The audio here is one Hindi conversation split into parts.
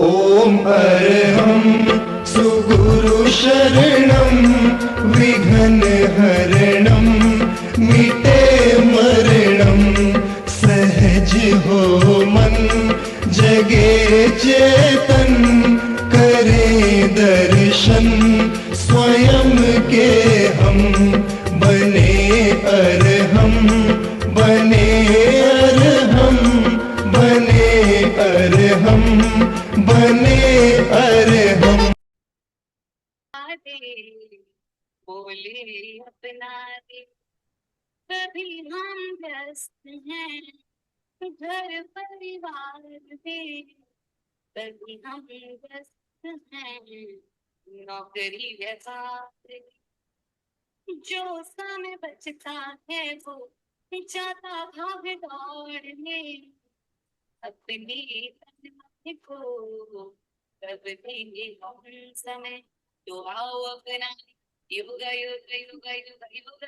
ॐ अर्हं सुगुरु शरणं विघ्नहरणं मिटे मरणं सहज हो मन जगे चेतन करे दर्शन स्वयं के हम बने अर्हम बने अर्हम बने अर्हम बने अर्हम। बोले अपना दे, कभी हम व्यस्त हैं घर परिवार में, कभी हम व्यस्त हैं नौकरी व्यापार। जो समय बचता है वो जाता भाग दौड़ में, अपने तन को कब देंगे हम समय। तो आओ अपना योगा योगा योगा योगा योगा,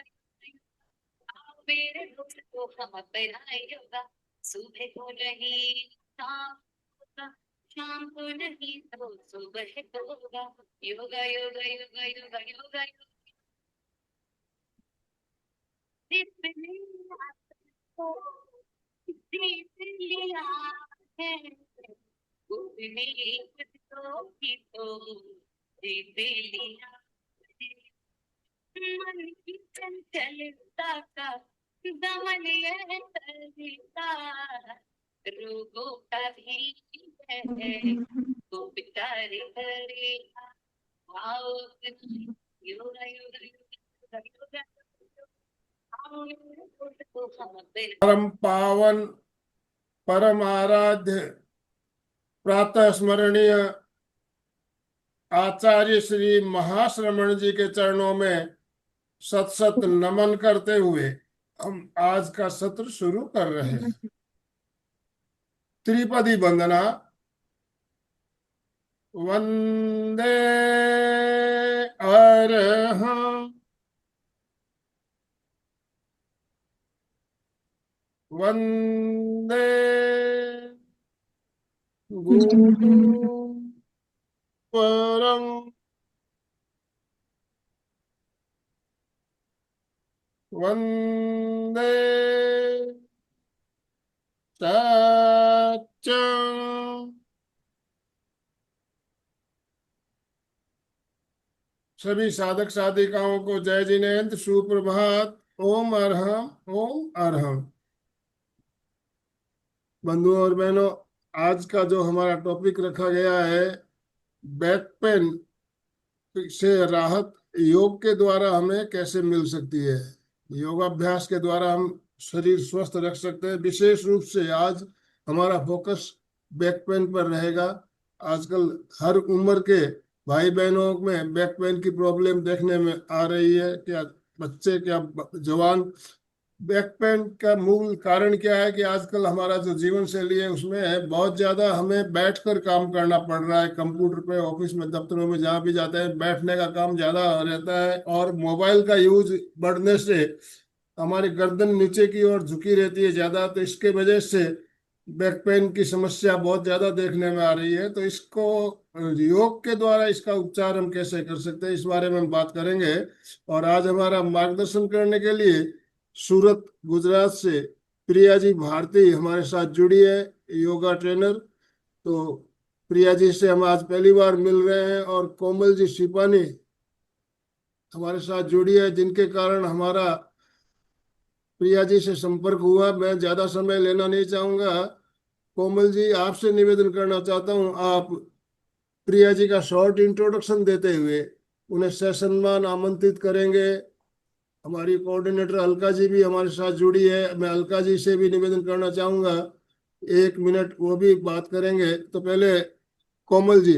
आओ मेरे दोस्त को हम अपना योगा। सुबह को नहीं शाम होगा, शाम को नहीं तो सुबह होगा। योगा योगा योगा योगा योगा जीत लिया है, उसने तो जीत लिया। मन की चंचलता का दमन यह सरिता, रोगों का भी है उपचार करेगा। आओ योगा योगा योगा योगा, परम पावन परम आराध्य प्रातः स्मरणीय आचार्य श्री महाश्रमण जी के चरणों में सत सत नमन करते हुए हम आज का सत्र शुरू कर रहे हैं। त्रिपदी वंदना। वंदे अर्हं वंदे गुरु परम वंदे सत्यं। सभी साधक साधिकाओं को जय जिनेन्द्र, सुप्रभात। ओम अर्हं ओम अर्हं। बंधुओं और बहनों, आज का जो हमारा टॉपिक रखा गया है, बैक पेन से राहत योग के द्वारा हमें कैसे मिल सकती है। योगाभ्यास के द्वारा हम शरीर स्वस्थ रख सकते हैं। विशेष रूप से आज हमारा फोकस बैक पेन पर रहेगा। आजकल हर उम्र के भाई बहनों में बैक पेन की प्रॉब्लम देखने में आ रही है। क्या बच्चे क्या जवान। बैक पेन का मूल कारण क्या है कि आजकल हमारा जो जीवन शैली है उसमें बहुत ज्यादा हमें बैठकर काम करना पड़ रहा है। कंप्यूटर पे, ऑफिस में, दफ्तरों में जहाँ भी जाते हैं बैठने का काम ज्यादा रहता है, और मोबाइल का यूज बढ़ने से हमारी गर्दन नीचे की ओर झुकी रहती है ज्यादा, तो इसके वजह से बैक पेन की समस्या बहुत ज्यादा देखने में आ रही है। तो इसको योग के द्वारा इसका उपचार हम कैसे कर सकते हैं, इस बारे में हम बात करेंगे। और आज हमारा मार्गदर्शन करने के लिए सूरत गुजरात से प्रिया जी भारती हमारे साथ जुड़ी है, योगा ट्रेनर। तो प्रिया जी से हम आज पहली बार मिल रहे हैं। और कोमल जी शिपानी हमारे साथ जुड़ी है, जिनके कारण हमारा प्रिया जी से संपर्क हुआ। मैं ज्यादा समय लेना नहीं चाहूंगा। कोमल जी, आपसे निवेदन करना चाहता हूं, आप प्रिया जी का शॉर्ट इंट्रोडक्शन देते हुए उन्हें ससम्मान आमंत्रित करेंगे। हमारी कोऑर्डिनेटर अलका जी भी हमारे साथ जुड़ी है। मैं अलका जी से भी निवेदन करना चाहूंगा, 1 मिनट वो भी बात करेंगे। तो पहले Komal ji,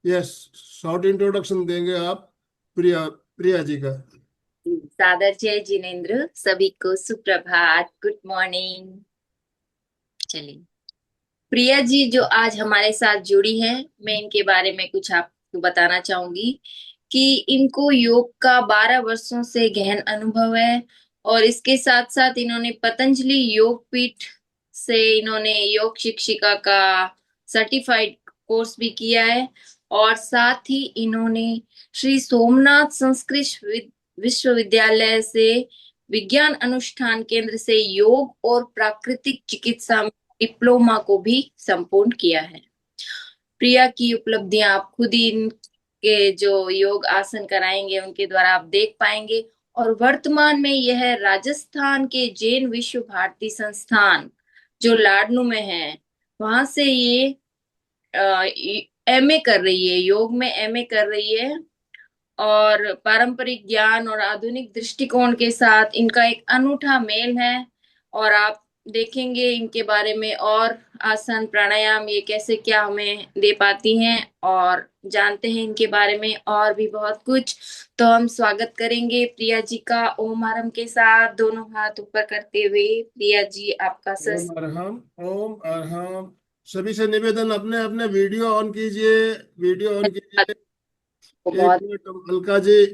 yes, short introduction देंगे आप प्रिया जी का। सादर जय जिनेन्द्र, सभी को सुप्रभात, गुड मॉर्निंग। चलिए, प्रिया जी जो आज हमारे साथ जुड़ी हैं, मैं इनके बारे में कुछ आपको बताना चाहूंगी कि इनको योग का 12 वर्षों से गहन अनुभव है। और इसके साथ साथ इन्होंने पतंजलि योग पीठ से इन्होंने योग शिक्षिका का सर्टिफाइड कोर्स भी किया है और साथ ही इन्होंने श्री सोमनाथ संस्कृत विश्वविद्यालय से विज्ञान अनुष्ठान केंद्र से योग और प्राकृतिक चिकित्सा में डिप्लोमा को भी संपूर्ण किया है। प्रिया की उपलब्धियां आप खुद ही इनके जो योग आसन कराएंगे उनके द्वारा आप देख पाएंगे। और वर्तमान में यह राजस्थान के जैन विश्व भारती संस्थान जो लाडनू में है वहां से ये एमए कर रही है, योग में एमए कर रही है। और पारंपरिक ज्ञान और आधुनिक दृष्टिकोण के साथ इनका एक अनूठा मेल है। और आप देखेंगे इनके बारे में और आसन प्राणायाम ये कैसे क्या हमें दे पाती हैं और जानते हैं इनके बारे में और भी बहुत कुछ। तो हम स्वागत करेंगे प्रिया जी का ओम आरम के साथ, दोनों हाथ ऊपर करते हुए। प्रिया जी आपका ओम अरहम, ओम अरहम। सभी से निवेदन, अपने अपने वीडियो ऑन कीजिए, वीडियो ऑन कीजिए। एक बहुत मिनट, अलका जी।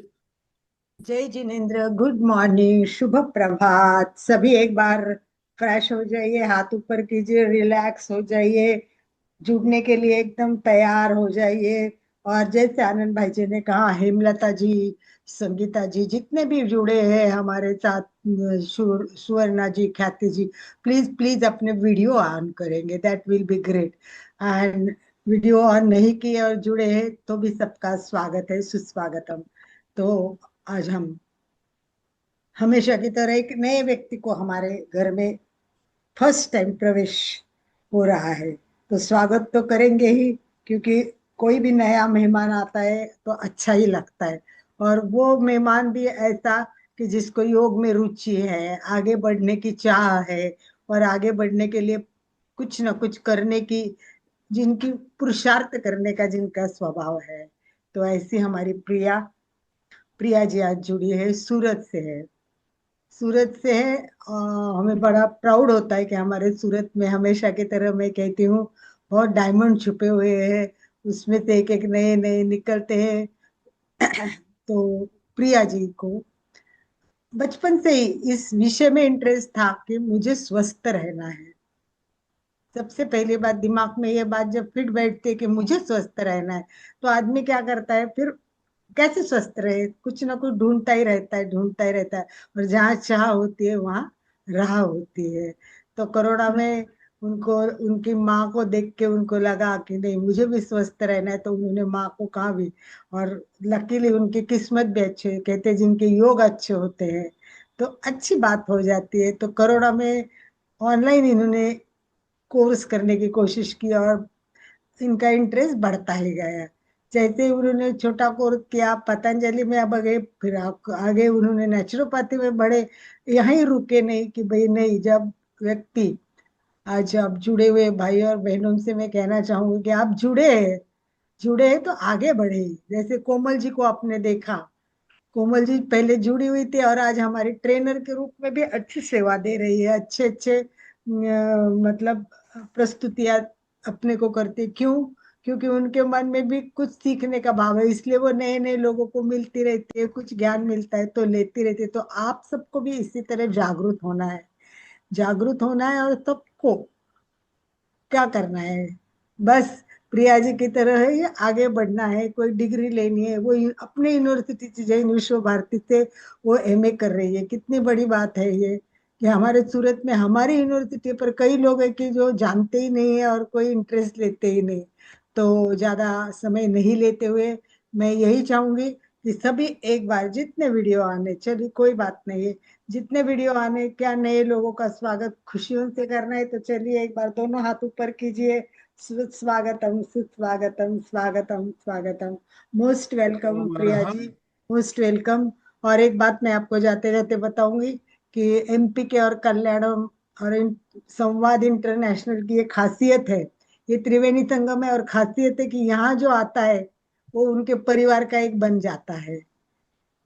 जय जिनेन्द्र, गुड मॉर्निंग, शुभ प्रभात। सभी एक बार फ्रेश हो जाइए, हाथ ऊपर कीजिए, रिलैक्स हो जाइए, जुड़ने के लिए एकदम तैयार हो जाइए। और जैसे आनंद भाई जी ने कहा, हेमलता जी, संगीता जी, जितने भी जुड़े हैं हमारे साथ, सुवर्णा जी, ख्याति जी, प्लीज प्लीज अपने वीडियो ऑन करेंगे, that will be great. And video on नहीं किए और जुड़े हैं तो भी सबका स्वागत है, सुस्वागतम। तो आज हम हमेशा की तरह एक नए व्यक्ति को हमारे घर में फर्स्ट टाइम प्रवेश हो रहा है तो स्वागत तो करेंगे ही, क्योंकि कोई भी नया मेहमान आता है तो अच्छा ही लगता है। और वो मेहमान भी ऐसा कि जिसको योग में रुचि है, आगे बढ़ने की चाह है और आगे बढ़ने के लिए कुछ ना कुछ करने की, जिनकी पुरुषार्थ करने का जिनका स्वभाव है। तो ऐसी हमारी प्रिया प्रिया जी आज जुड़ी है, सूरत से है, सूरत से है। हमें बड़ा प्राउड होता है कि हमारे सूरत में हमेशा की तरह मैं कहती हूँ बहुत डायमंड छुपे हुए हैं, उसमें से एक एक नए नए निकलते हैं। तो प्रिया जी को बचपन से ही इस विषय में इंटरेस्ट था कि मुझे स्वस्थ रहना है। सबसे पहली बात दिमाग में ये बात जब फिट बैठती है कि मुझे स्वस्थ रहना है, तो आदमी क्या करता है फिर, कैसे स्वस्थ रहे, कुछ ना कुछ ढूंढता ही रहता है, ढूंढता ही रहता है। और जहाँ चाह होती है वहां राह होती है। तो कोरोना में उनको, उनकी माँ को देख के उनको लगा कि नहीं मुझे भी स्वस्थ रहना है, तो उन्होंने माँ को कहा भी। और लकीली उनकी किस्मत भी अच्छी है, कहते हैं जिनके योग अच्छे होते हैं तो अच्छी बात हो जाती है। तो कोरोना में ऑनलाइन इन्होंने कोर्स करने की कोशिश की और इनका इंटरेस्ट बढ़ता ही गया। जैसे ही उन्होंने छोटा कोर्स किया पतंजलि में, अब आगे फिर आगे उन्होंने नेचुरोपैथी में बढ़े, यहीं रुके नहीं कि भाई नहीं। जब व्यक्ति, आज आप जुड़े हुए भाई और बहनों से मैं कहना चाहूंगी कि आप जुड़े हैं तो आगे बढ़े। जैसे कोमल जी को आपने देखा, कोमल जी पहले जुड़ी हुई थी और आज हमारी ट्रेनर के रूप में भी अच्छी सेवा दे रही है, अच्छे अच्छे मतलब प्रस्तुतियां अपने को करती। क्यों? क्योंकि उनके मन में भी कुछ सीखने का भाव है, इसलिए वो नए नए लोगों को मिलती रहती है, कुछ ज्ञान मिलता है तो लेती रहती है। तो आप सबको भी इसी तरह जागरूक होना है, जागरूक होना है। और सबको क्या करना है, बस प्रिया जी की तरह है, ये आगे बढ़ना है, कोई डिग्री लेनी है। वो अपने यूनिवर्सिटी से, जैन विश्व भारती से वो एमए कर रही है। कितनी बड़ी बात है ये कि हमारे सूरत में हमारी यूनिवर्सिटी पर कई लोग हैं कि जो जानते ही नहीं है और कोई इंटरेस्ट लेते ही नहीं। तो ज्यादा समय नहीं लेते हुए मैं यही चाहूंगी कि सभी एक बार, जितने वीडियो आने, चलिए कोई बात नहीं है, जितने वीडियो आने, क्या नए लोगों का स्वागत खुशियों से करना है तो चलिए एक बार दोनों हाथ ऊपर कीजिए। स्वागतम सुस्वागतम, स्वागतम स्वागतम, मोस्ट वेलकम ओम प्रिया अरहम। जी, मोस्ट वेलकम। और एक बात मैं आपको जाते जाते बताऊंगी कि एमपी के और कल्याणम और संवाद इंटरनेशनल की एक खासियत है, ये त्रिवेणी संगम है, और खासियत है कि यहाँ जो आता है वो उनके परिवार का एक बन जाता है।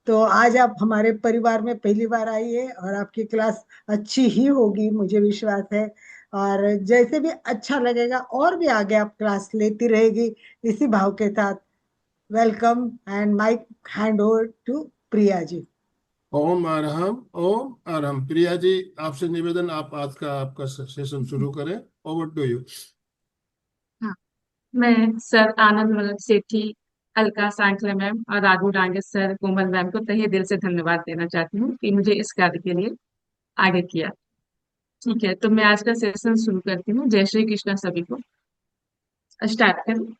तो आज आप हमारे परिवार में पहली बार आई है और आपकी क्लास अच्छी ही होगी, मुझे विश्वास है। और जैसे भी अच्छा लगेगा और भी आगे आप क्लास लेती रहेगी इसी भाव के साथ। Welcome and mike hand over to Priya ji. Om Arham, Om Arham. Priya ji, आपसे निवेदन, आप आज का आपका सेशन शुरू करें। Over to you. हाँ, मैं सर आनंद मलक सेठी, अलका सांकले मैम और राघु डांगे सर, कोमल मैम को तहे दिल से धन्यवाद देना चाहती हूँ कि मुझे इस कार्य के लिए आगे किया। ठीक है, तो मैं आज का सेशन शुरू करती हूँ। जय श्री कृष्णा सभी को। स्टार्ट करूँ?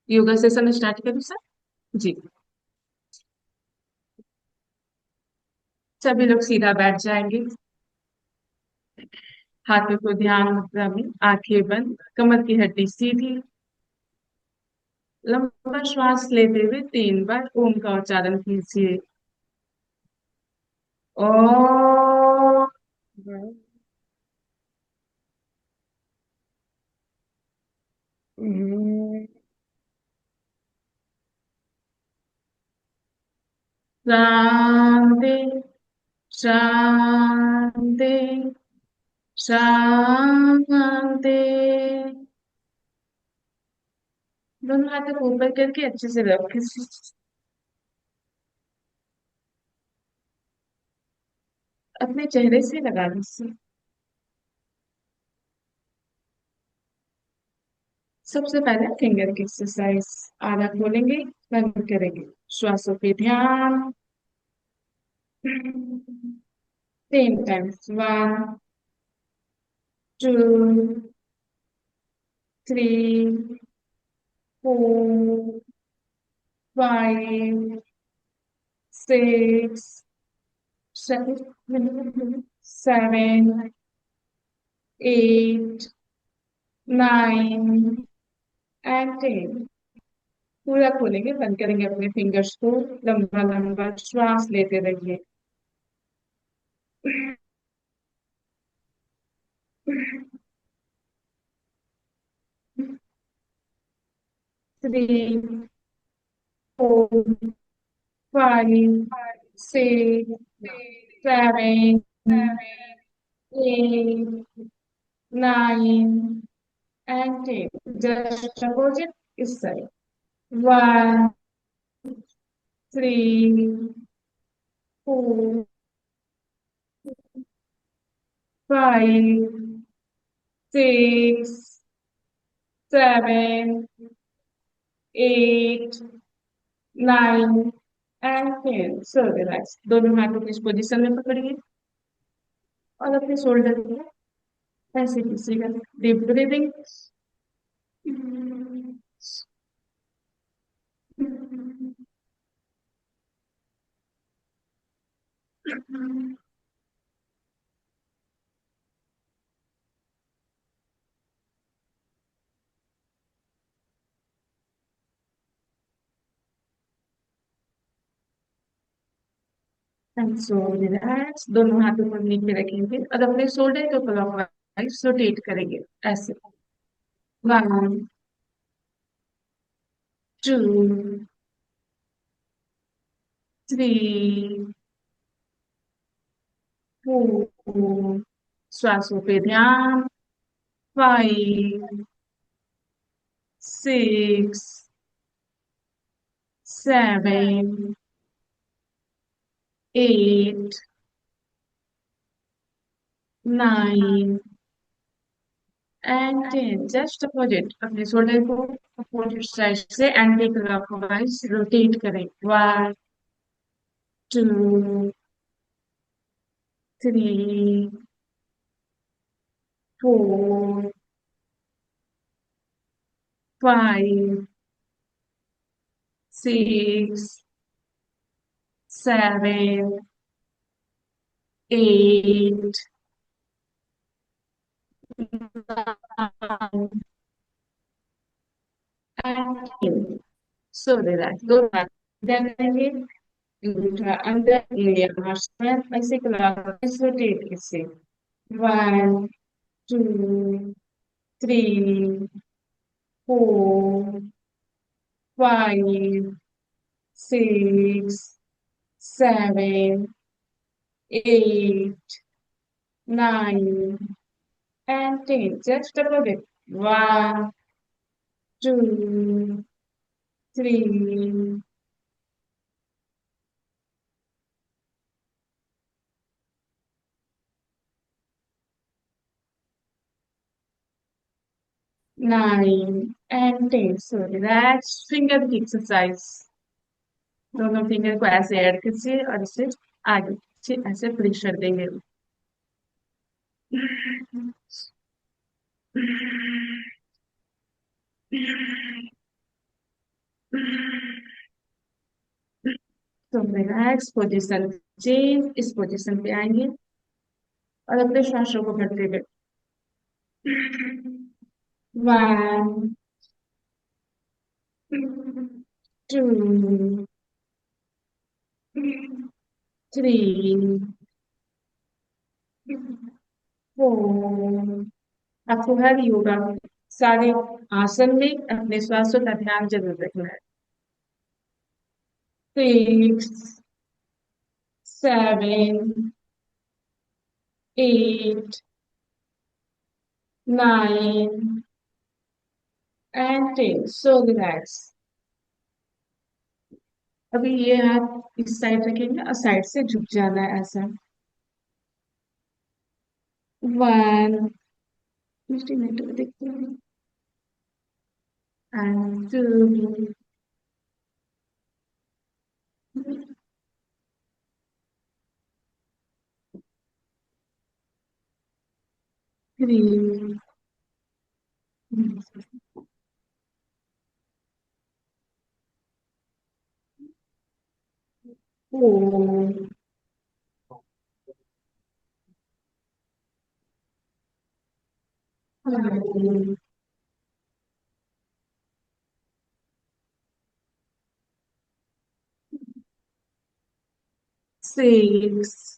योगा सेशन स्टार्ट करूँ सर? जी। सभी लोग सीधा बैठ जाएंगे, हाथों को ध्यान मुद्रा में, आंखें बंद, कमर की हड्डी सीधी, लंबा श्वास लेते हुए 3 बार ओम का उच्चारण कीजिए। ओम। शांति शांति शांति। दोनों हाथों को ऊपर करके अच्छे से रखें, अपने चेहरे से लगा दीजिए। सबसे पहले फिंगर की एक्सरसाइज। आधा खोलेंगे, बंद करेंगे, श्वासों पे ध्यान। 10 times। 1, 2, 3, 4, 5, 6, 7, 8, 9 एंड 10। पूरा खोलेंगे, बंद करेंगे अपने फिंगर्स को, लंबा लंबा श्वास लेते रहिए। 3, 4, 5, 6, 7, 8, 9 and 10. Just opposite is side. 1, 3, 4, 5, 6, 7, 8, 9 and 10. So relax. दोनों हाथों को इस पोजीशन में पकड़िए और अपने शोल्डर को ऐसे कीजिएगा। Deep breathing. And so relax. दोनों हाथों को नीचे रखेंगे और अपने शोल्डर को क्लॉकवाइज रोटेट करेंगे ऐसे। 1, 2, 3, 4, श्वासों पे ध्यान। 5, 6, 7, 8, 9 एंड 10। जस्ट अपोजिट, अपने शोल्डर को अपोजिट साइड से एंटी क्लॉकवाइज रोटेट करें। 1, 2, 3, 4, 5, 6, 7, 8, 9 and 10। So relax. दो बार ध्यान करेंगे, अंगूठा अंदर, इंडिया मार्शल ऐसे क्लॉकवाइज रोटेट इसे। 1, 2, 3, 4, 5, 6, 7, 8, 9 and 10. Just above it. 1, 2, 3, 9 and 10. So relax. Finger exercise. दोनों फिंगर को ऐसे ऐड कीजिए और इसे आगे पीछे ऐसे प्रेशर देंगे. तो रिलैक्स पोजीशन चेंज. इस पोजीशन पे आएंगे और अपने श्वासों को भरते हुए. 1 2 3 4. आपको हर योगा सारे आसन में अपने श्वासों का ध्यान जरूर रखना है. 6 7 8 9 and 10. So relax. अभी ये हाथ इस साइड रखेंगे और साइड से झुक जाना है ऐसा. 1 मिनट में देखते हैं. And 2 3 4 5 6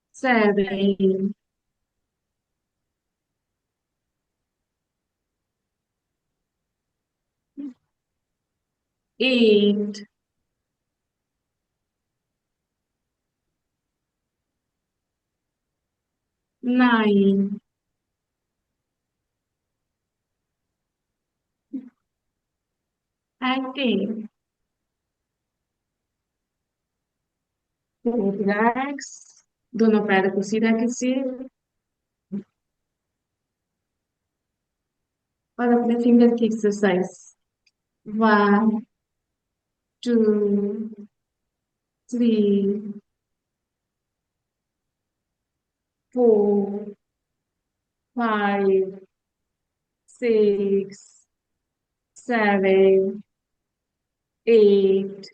7 8 9 and 10. तो रिलैक्स. दोनों पैरों को सीधा कीजिए और अपने फिंगर की एक्सरसाइज. 1 2 3 4 5 6 7 8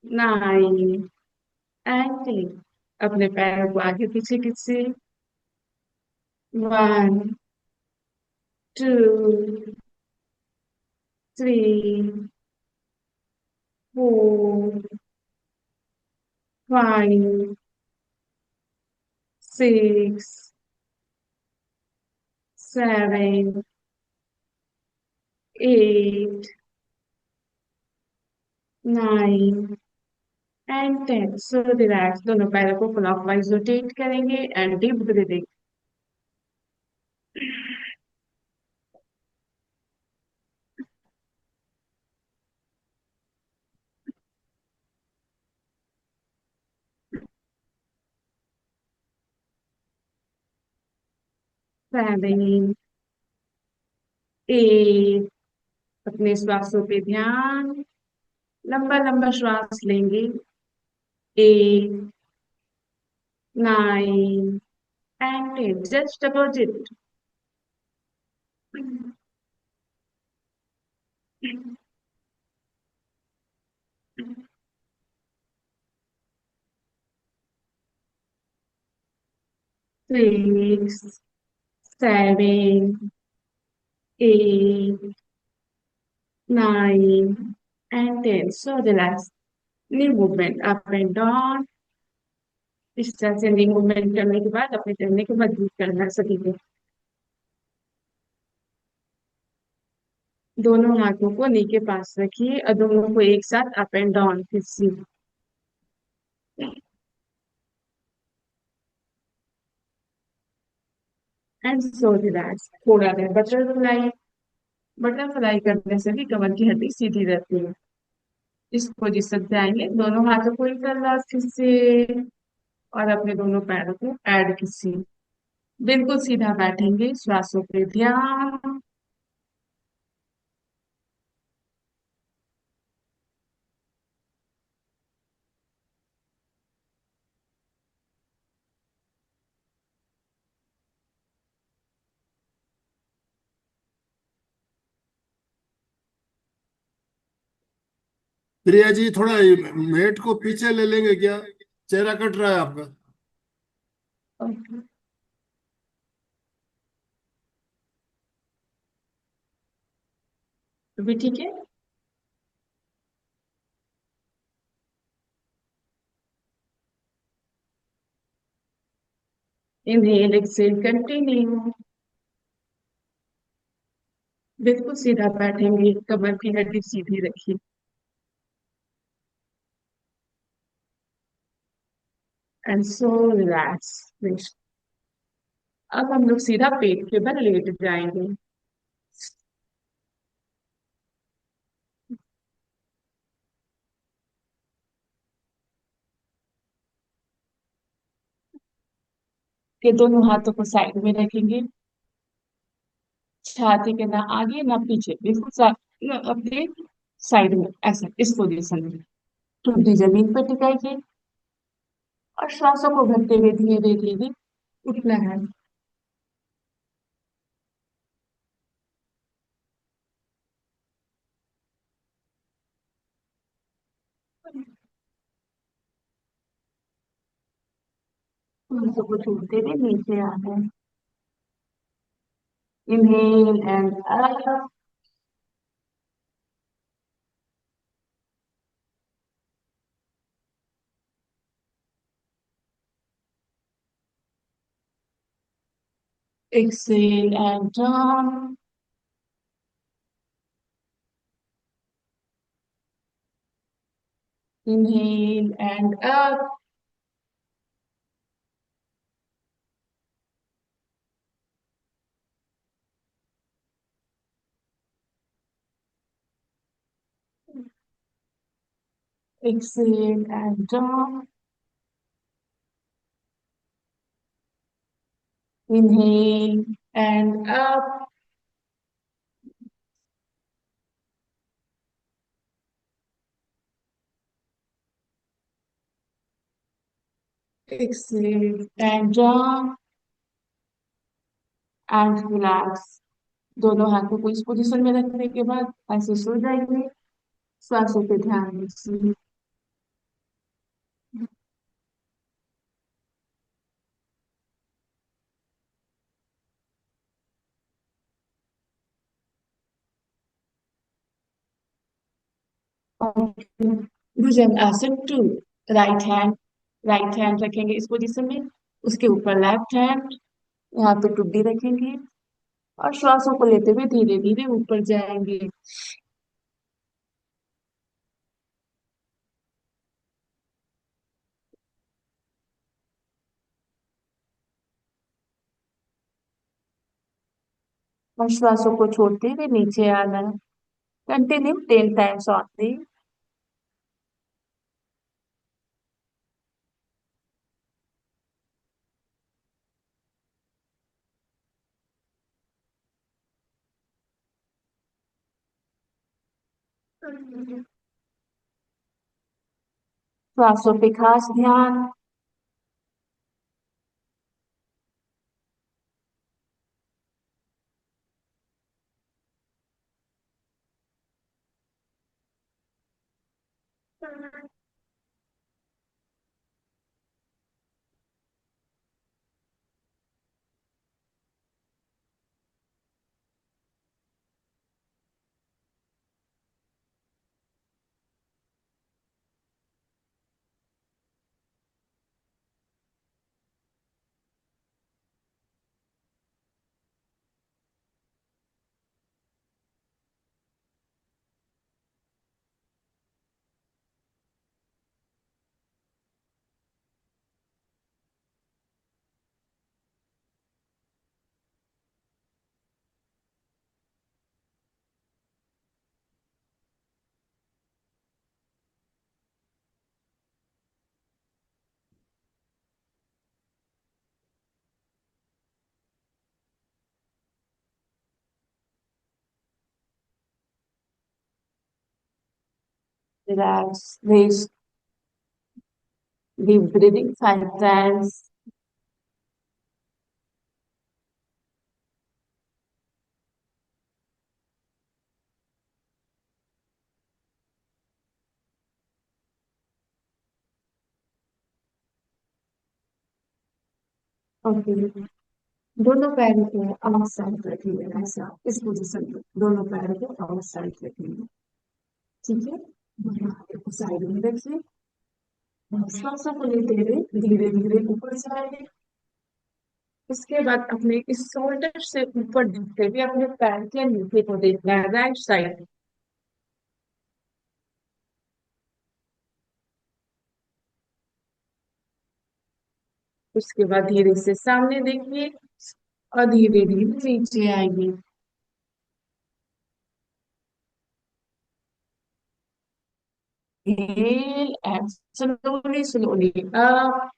9 and 10. अपने पैरों को आगे पीछे खींचिए. 1 2 3 4 5 6 7 8 9 and 10. So relax. दोनों पैरों को क्लॉकवाइज रोटेट करेंगे एंड डीप ब्रीदिंग. सेवन 8. अपने श्वासों पे ध्यान. लंबा लंबा श्वास लेंगे. 8 9 and 10. Just about it. 6 7 8 9 and 10. So relax. Knee movement up and down. इस तरह से knee movement करने के बाद अपने चलने को मजबूत करना है सभी को. दोनों हाथों को नी के पास रखिए और दोनों को एक साथ अप एंड डाउन कीजिए. And so relax. थोड़ा देर बटरफ्लाई. बटरफ्लाई करने से भी कमर की हड्डी सीधी रहती है. इस पोजीशन पे आएंगे, दोनों हाथों को इधर फिर से, और अपने दोनों पैरों को ऐड किसी, बिल्कुल सीधा बैठेंगे, श्वासों पे ध्यान। प्रिया जी, थोड़ा मेट को पीछे ले लेंगे क्या? चेहरा कट रहा है आपका। ओके, अभी ठीक है। इनहेल एक्सेल कंटिन्यू, बिल्कुल सीधा बैठेंगे, कमर की हड्डी सीधी रखिए, एंड सो रिलैक्स। अब हम लोग सीधा पेट के बल लेट जाएंगे। के दोनों हाथों को साइड में रखेंगे, छाती के ना आगे ना पीछे, बिल्कुल अपने साइड में, ऐसा इस पोजीशन में ठुड्डी जमीन पर टिकाइए, और श्वासों को भरते हुए धीरे धीरे उठना है। श्वासों को छोड़ते हुए नीचे आना है। Inhale and up, exhale and down, inhale and up, exhale and down, inhale and up, exhale and down, and relax। दोनों हाथों को इस पोजीशन में रखने के बाद ऐसे सो जाएंगे, श्वासों पे ध्यान दीजिए। भुजंग आसन टू, राइट हैंड रखेंगे इस पोजीशन में, उसके ऊपर लेफ्ट हैंड, यहाँ पे टुड्डी रखेंगे, और श्वासों को लेते हुए धीरे धीरे ऊपर जाएंगे। और श्वासों को छोड़ते हुए नीचे आना है। Continue 10 times only. श्वासों पे खास ध्यान। relax, raise, deep breathing 5 times. Okay, दोनों पैरों को आउटसाइड रखिए, ऐसा इस पोजीशन में दोनों पैरों को आउटसाइड रखिए। ठीक है, दोनों हाथों को साइड में रखिए, श्वासों को लेते हुए धीरे धीरे ऊपर जाइए। उसके बाद अपने इस शोल्डर से ऊपर देखते हुए अपने पैर के नीचे को देखना है, राइट साइड। उसके बाद धीरे से सामने देखिए और धीरे धीरे नीचे आएंगे। Inhale and slowly, slowly up.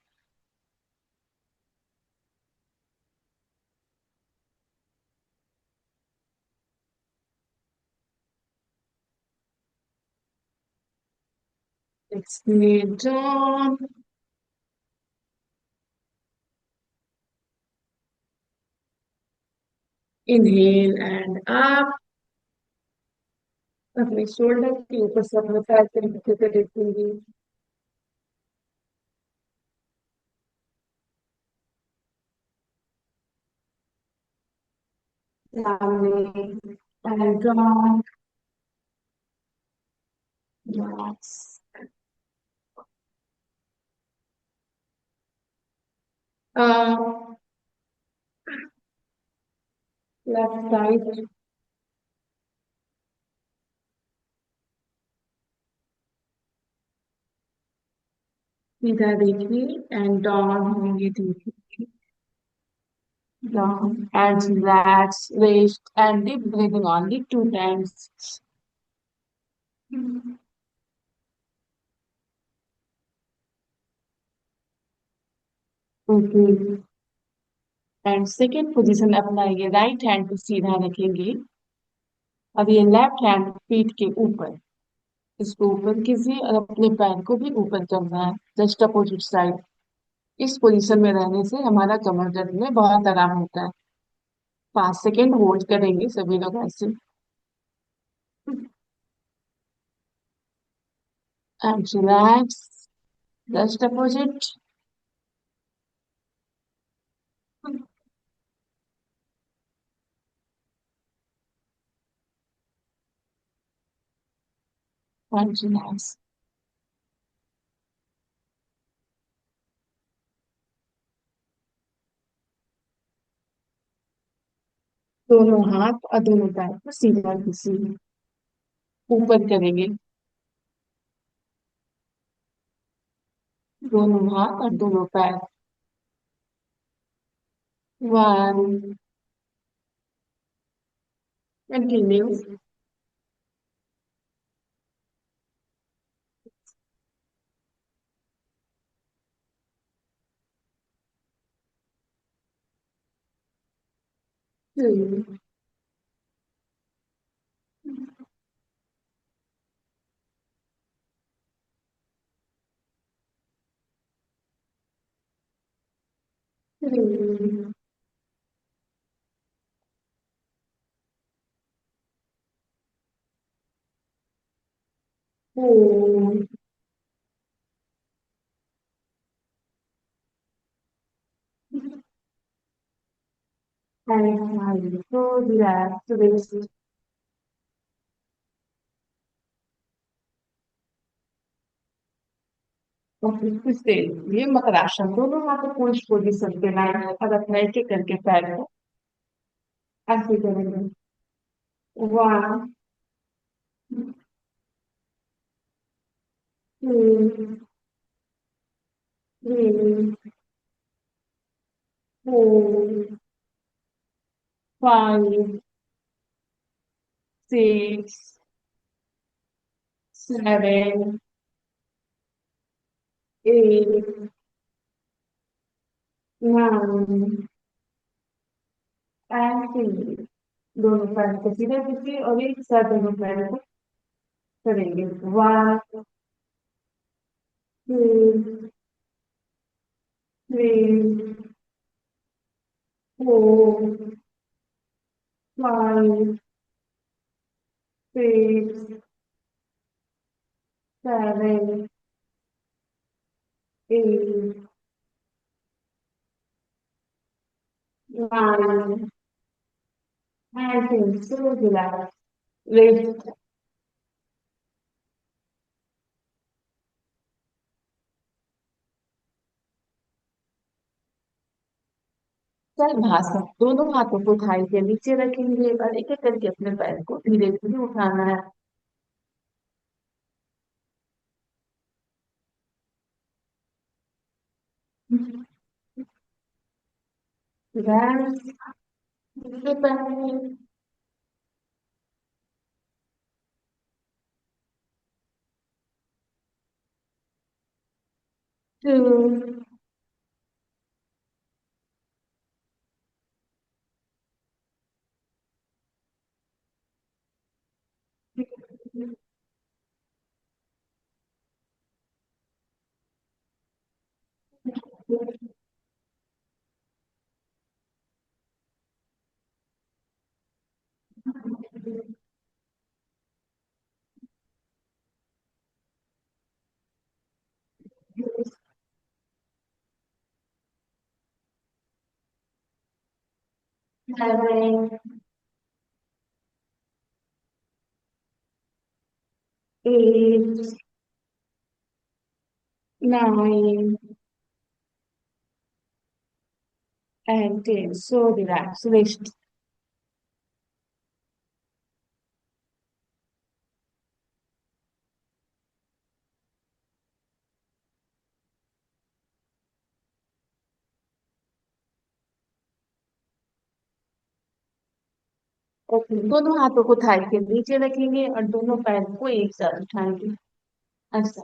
Exhale down. Inhale and up. अपने शोल्डर के ऊपर से अपने पैर के नीचे से देखेंगे। सामने and down. Relax. Up. Left side. सीधा देखिए and down होंगे धीरे down and relax, rest and deep breathing only 2 times. Okay. And second position अपनाइए, राइट हैंड को सीधा रखेंगे। अब ये लेफ्ट हैंड पीठ के ऊपर, इसको ऊपर कीजिए और अपने पैर को भी ऊपर करना है, जस्ट अपोजिट साइड। इस पोजीशन में रहने से हमारा कमर दर्द में बहुत आराम होता है। 5 सेकेंड होल्ड करेंगे सभी लोग ऐसे and relax, just opposite and relax. दोनों हाथ और दोनों पैर को सीधा कीजिए, ऊपर करेंगे। दोनों हाथ और दोनों पैर। 1, continue. 2, 3, 4, and 5. So relax, rest. और फिर से ये मकरासन, दोनों हाथों को इस पोजीशन पे लाएंगे और अपना एक एक करके पैर को ऐसे करेंगे। 1, 2, 3, 4, 5, 6, 7, 8, 9 एंड 10। दोनों पैर को सीधे कीजिए और एक साथ दोनों पैर को करेंगे। 1 2 3 4 5 6 7 8 9 and 10. So relax. Rest. चल भाषा दोनों हाथों को थाई के नीचे रखेंगे और एक एक करके अपने पैर को धीरे धीरे उठाना है। Relax. दूसरे पैर में 2 7 8 9 and 10. So relax. Rest. Okay, दोनों हाथों को थाई के नीचे रखेंगे और दोनों पैर को एक साथ उठाएंगे। ऐसा।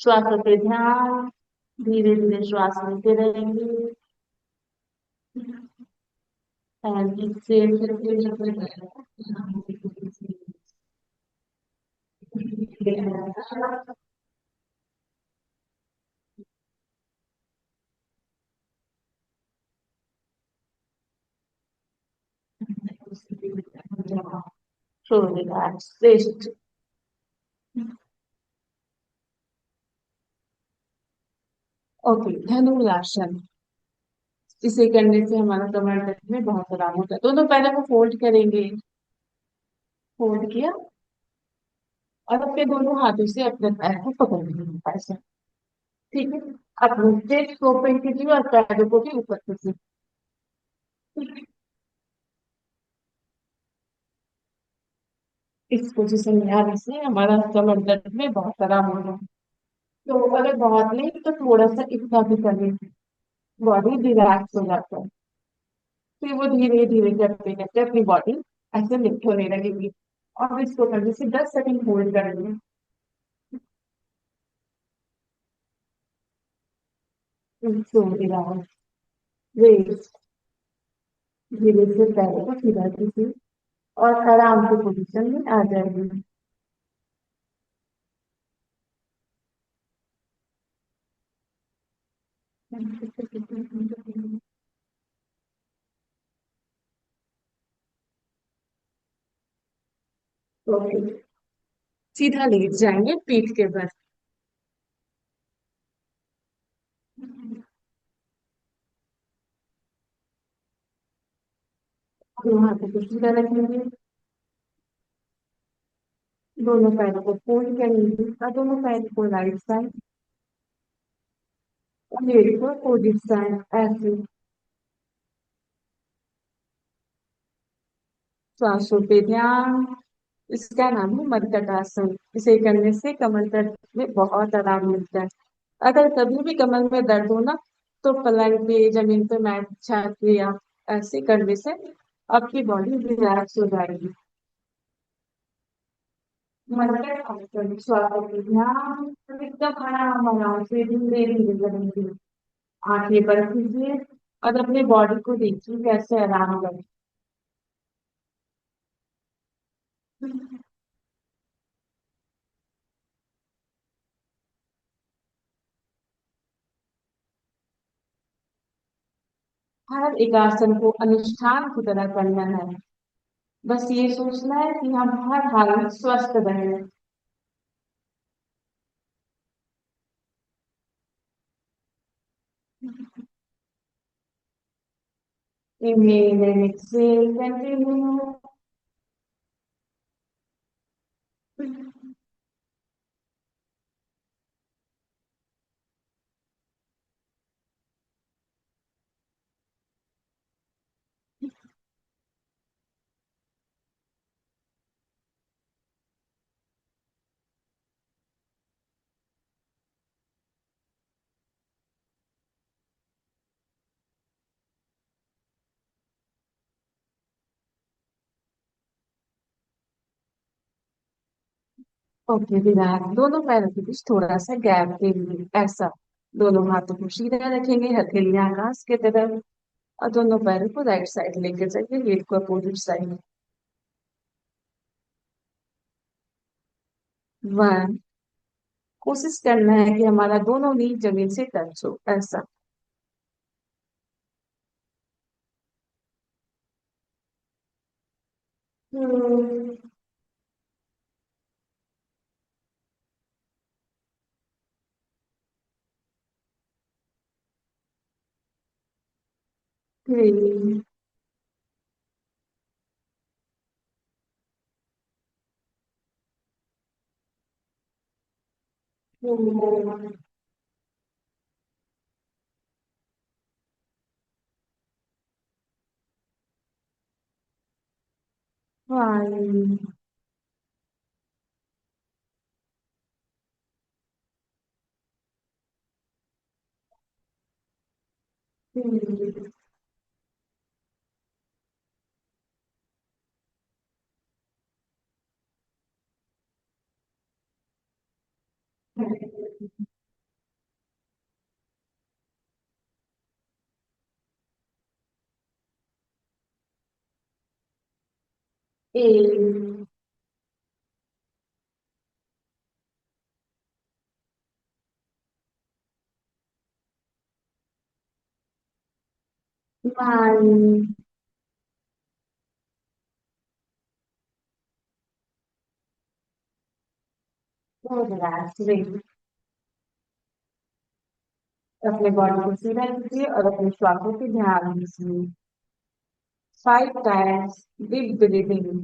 श्वासों पे ध्यान। धीरे धीरे श्वास लेते रहेंगे। and exhale so relax, rest. Okay, Dhanurasana. इसे करने से हमारा कमर दर्द में बहुत आराम होता है। दोनों पैरों को फोल्ड करेंगे। फोल्ड किया और अपने दोनों हाथों से अपने पैर को पकड़ लेंगे ऐसे। ठीक है, अपने चेस्ट को ओपन कीजिए और पैरों को भी ऊपर कीजिए। इस पोजीशन में आने से हमारा कमर दर्द में बहुत आराम होगा। तो अगर बहुत नहीं तो थोड़ा सा इतना भी कर लीजिए, बॉडी रिलैक्स हो जाता है। फिर वो धीरे धीरे करते करते अपनी बॉडी ऐसे लिफ्ट होने लगेगी और इसको करने से 10 सेकंड होल्ड करेंगे। So relax, rest. धीरे से पैरों को सीधा कीजिए और आराम से पोजीशन में आ जाएगी। ओके, सीधा लेट जाएंगे पीठ के बल। दोनों हाथों को सीधा रखेंगे, दोनों पैरों को फोल्ड करेंगे और दोनों पैरों को राइट साइड और लेडी को अपोजिट साइड ऐसे। श्वासों पे ध्यान। इसका नाम है मरकट आसन। इसे करने से कमर दर्द में बहुत आराम मिलता है। अगर कभी भी कमर में दर्द हो ना तो पलंग पे, जमीन पे, मैट बिछा के या ऐसे करने से आपकी बॉडी रिलैक्स हो जाएगी। मरकट आसन। श्वासों पे ध्यान। एकदम आराम आराम से धीरे धीरे करेंगे। आंखें बंद कीजिए और अपने बॉडी को देखिए कैसे आराम लगे। हर एक आसन को अनुष्ठान की तरह करना है। बस ये सोचना है कि हम हर हाल में स्वस्थ रहें। Inhale and exhale, continue. Okay, Virat दोनों पैरों के बीच थोड़ा सा गैप देंगे, ऐसा। दोनों हाथों को सीधा रखेंगे, हथेलियां आकाश की तरफ, और दोनों पैरों को राइट साइड लेके जाइए, वेट को अपोजिट साइड। 1। कोशिश करना है कि हमारा दोनों नी जमीन से टच हो, ऐसा। 2, 3, 4, 5, 6, 8, 9, और रिलैक्स रहिए। अपने बॉडी को सीधा कीजिए और अपने श्वासों पे ध्यान दीजिए। 5 times deep breathing.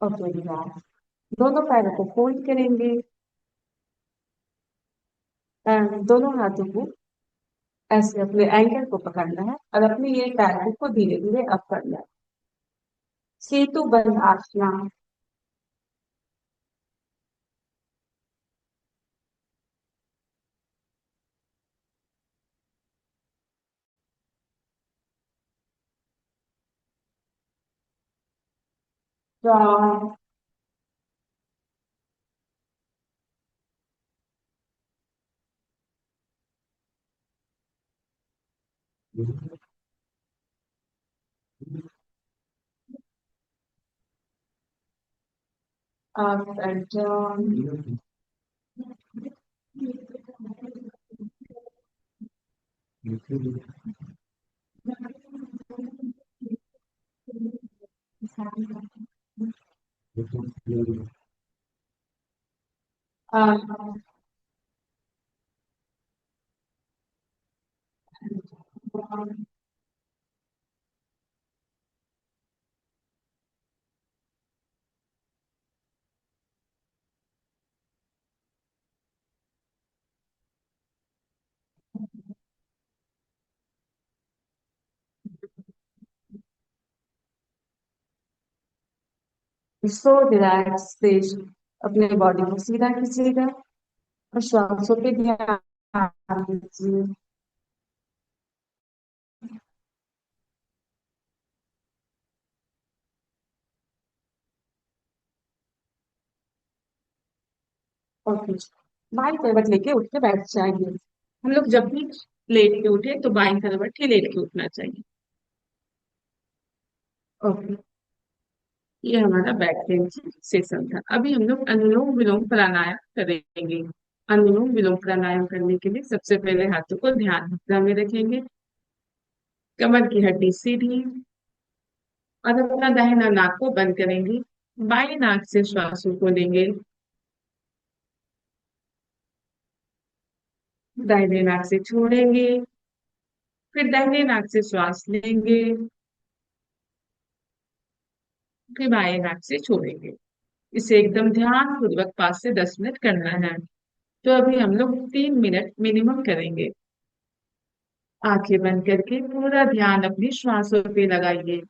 Okay, relax. दोनों पैरों को फोल्ड करेंगे एंड दोनों हाथों को ऐसे अपने एंकल को पकड़ना है और अपने ये पैरों को धीरे धीरे अप करना है। सेतु बंध आसना। Strong. Up and down. Up and down. So relax stage. अपने बॉडी को सीधा कीजिएगा और श्वासों पे ध्यान दीजिए। ओके, बाई करवट लेके उठ के बैठ जाएंगे। हम लोग जब भी लेट के उठे तो बाई करवट ही लेट के उठना चाहिए। ओके, ये हमारा बैक पेन सेशन था। अभी हम लोग अनुलोम विलोम प्राणायाम करेंगे। अनुलोम विलोम प्राणायाम करने के लिए सबसे पहले हाथों को ध्यान मुद्रा में रखेंगे, कमर की हड्डी सीधी, और अपना दाहिना नाक को बंद करेंगे। बाई नाक से श्वासों को लेंगे, दाहिने नाक से छोड़ेंगे, फिर दाहिने नाक से श्वास लेंगे, फिर बाएं नाक से छोड़ेंगे। इसे एकदम ध्यान पूर्वक 5 से 10 मिनट करना है। तो अभी हम लोग 3 मिनट मिनिमम करेंगे। आंखें बंद करके पूरा ध्यान अपनी श्वासों पे लगाइए।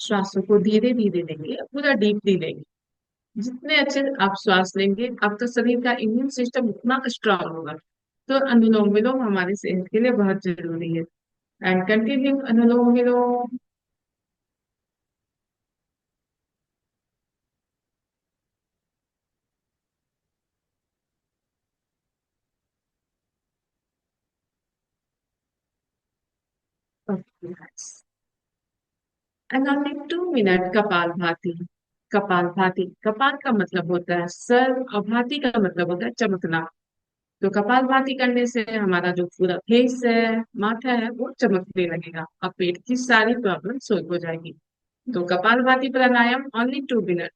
श्वासों को धीरे धीरे लेंगे, पूरा डीपली लेंगे। जितने अच्छे आप श्वास लेंगे, आपका शरीर का इम्यून सिस्टम उतना स्ट्रांग होगा। तो अनुलोम विलोम हमारी सेहत के लिए बहुत जरूरी है। And continue anulom vilom. And only 2 minute kapalbhati. Kapalbhati, कपाल का मतलब होता है सर और भाती का मतलब होता है चमकना। तो कपालभाति करने से हमारा जो पूरा फेस है, माथा है, वो चमकने लगेगा और पेट की सारी प्रॉब्लम सॉल्व हो जाएगी। तो कपालभाति प्राणायाम ओनली 2 मिनट।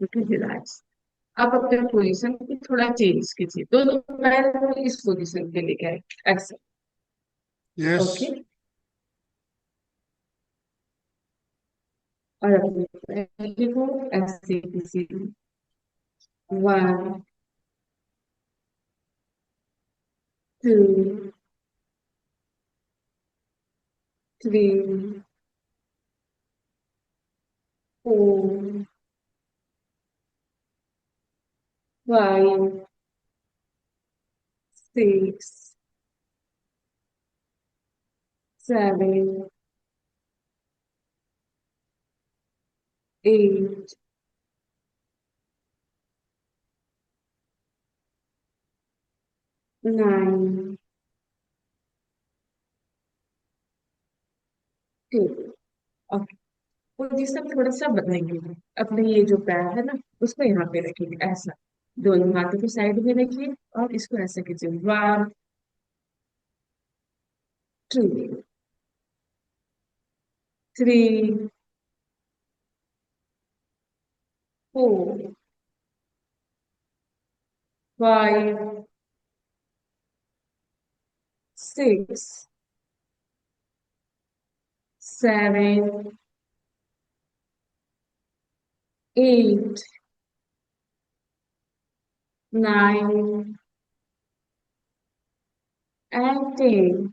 Okay, relax. अब अपने पोजीशन को थोड़ा चेंज कीजिए, दोनों पैर को इस पोजीशन पे लेके आए, ऐसे। यस। ओके, और अपने पैर को ऐसे कीजिए। 1 2 3 4 5 6 7 8 9 2। ओके, पोजीशन थोड़ा सा बदलेंगे हम। अपने ये जो पैर है ना, उसको यहाँ पे रखेंगे ऐसा। दोनों हाथों को साइड में रखिए और इसको ऐसे कीजिए। 1 2 3 4 5 6 7 8 9 and 10।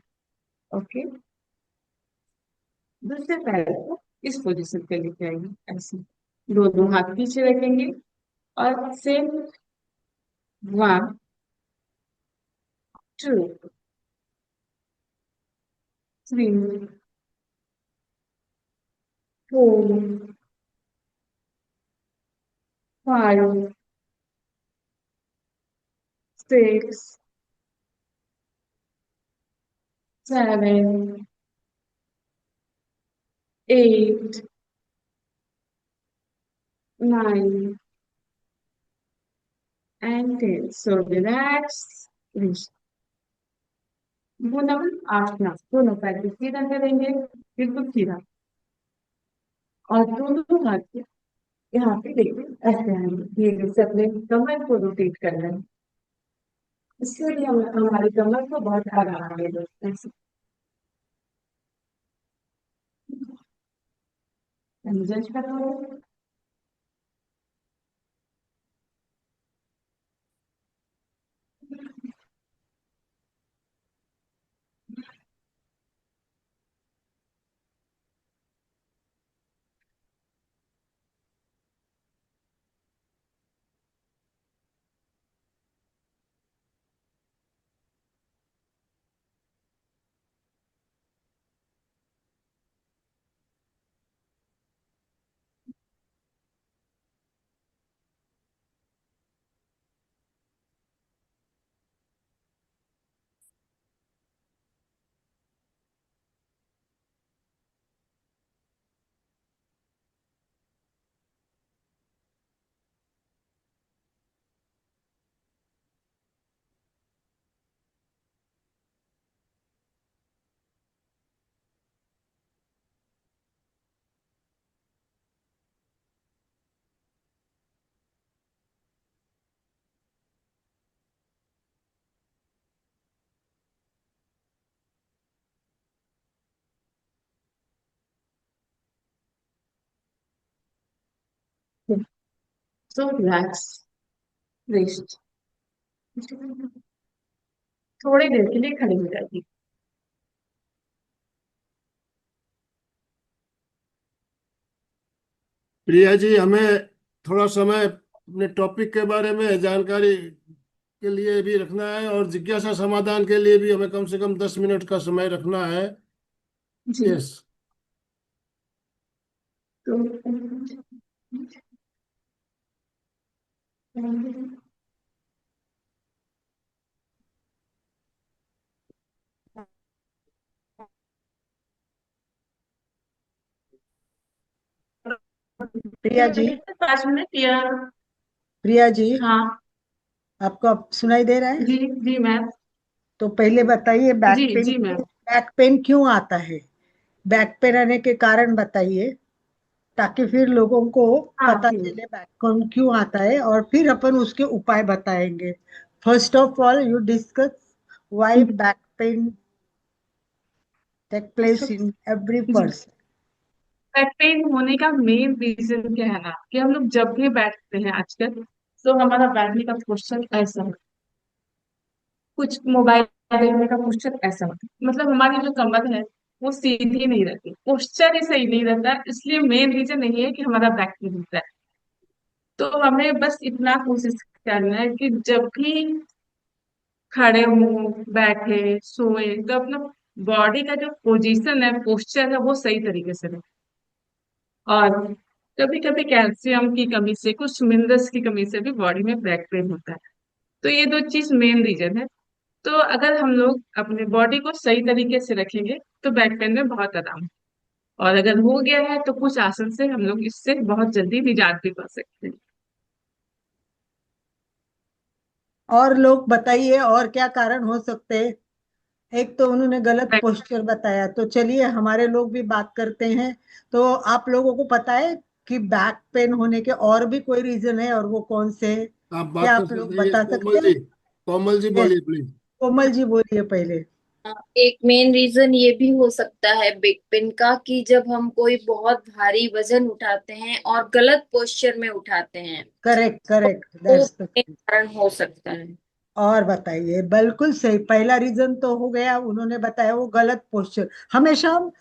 ओके, दूसरे पैर को इस पोजीशन पे लेके आएंगे ऐसे। दोनों हाथ पीछे रखेंगे और same. 1 2 3 4 5 6 7 8 9 and 10। So relax, rest। दोनों आसना, दोनों पैर को सीधा करेंगे, बिल्कुल सीधा। और दोनों हाथ को यहाँ पे देखिए ऐसे आएंगे, धीरे से अपने कमर को रोटेट करना है। इससे भी हम हमारी कमर को बहुत आराम मिलेगा ऐसे। जज करो। So relax, rest. थोड़ी देर के लिए खड़ी हो जाएगी। प्रिया जी, हमें थोड़ा समय अपने टॉपिक के बारे में जानकारी के लिए भी रखना है और जिज्ञासा समाधान के लिए भी हमें कम से कम 10 मिनट का समय रखना है। जी, यस। तो प्रिया जी, 5 मिनट या। प्रिया जी, हाँ, आपको अब सुनाई दे रहा है? जी जी मैम। तो पहले बताइए, जी जी मैम। बैक पेन क्यों आता है? बैक पेन आने के कारण बताइए, ताकि फिर लोगों को हाँ पता ठीक। चले बैक पेन क्यों आता है, और फिर अपन उसके उपाय बताएंगे। First of all you discuss why back pain take place in every जी, पर्सन। बैक पेन होने का मेन रीजन क्या है ना, कि हम लोग जब भी बैठते हैं आजकल, तो हमारा बैठने का पोस्चर ऐसा है, कुछ मोबाइल देखने का पोस्चर ऐसा होता है, मतलब हमारी जो कमर है वो सीधी नहीं रहती, पोस्चर ही सही नहीं रहता है, इसलिए मेन रीजन यही है कि हमारा बैक पेन होता है। तो हमें बस इतना कोशिश करना है कि जब भी खड़े हों, बैठे, सोए, तो अपना बॉडी का जो पोजीशन है, पोस्चर है, वो सही तरीके से रहे। और कभी कभी कैल्शियम की कमी से, कुछ मिनरल्स की कमी से भी बॉडी में बैक पेन होता है। तो ये दो चीज मेन रीजन है। तो अगर हम लोग अपने बॉडी को सही तरीके से रखेंगे तो बैक पेन में बहुत आराम है। और अगर हो गया है तो कुछ आसन से हम लोग इससे बहुत जल्दी निजात भी पा सकते हैं। और लोग बताइए और क्या कारण हो सकते हैं। एक तो उन्होंने गलत बैक पोस्चर बताया, तो चलिए हमारे लोग भी बात करते हैं। तो आप लोगों को पता है कि बैक पेन होने के और भी कोई रीजन है, और वो कौन से है? आप बात क्या कर आप लोग सकते हैं, बता कोमल सकते जी। हैं? कोमल जी यस, बोलिए प्लीज। कोमल जी बोलिए पहले। एक मेन रीजन ये भी हो सकता है बैक पेन का, कि जब हम कोई बहुत भारी वजन उठाते हैं और गलत पोस्चर में उठाते हैं, करेक्ट करेक्ट, वो दैट्स द। एक कारण हो सकता है। और बताइए, बिल्कुल सही, पहला रीजन तो हो गया, उन्होंने बताया वो गलत पोस्चर। हमेशा हम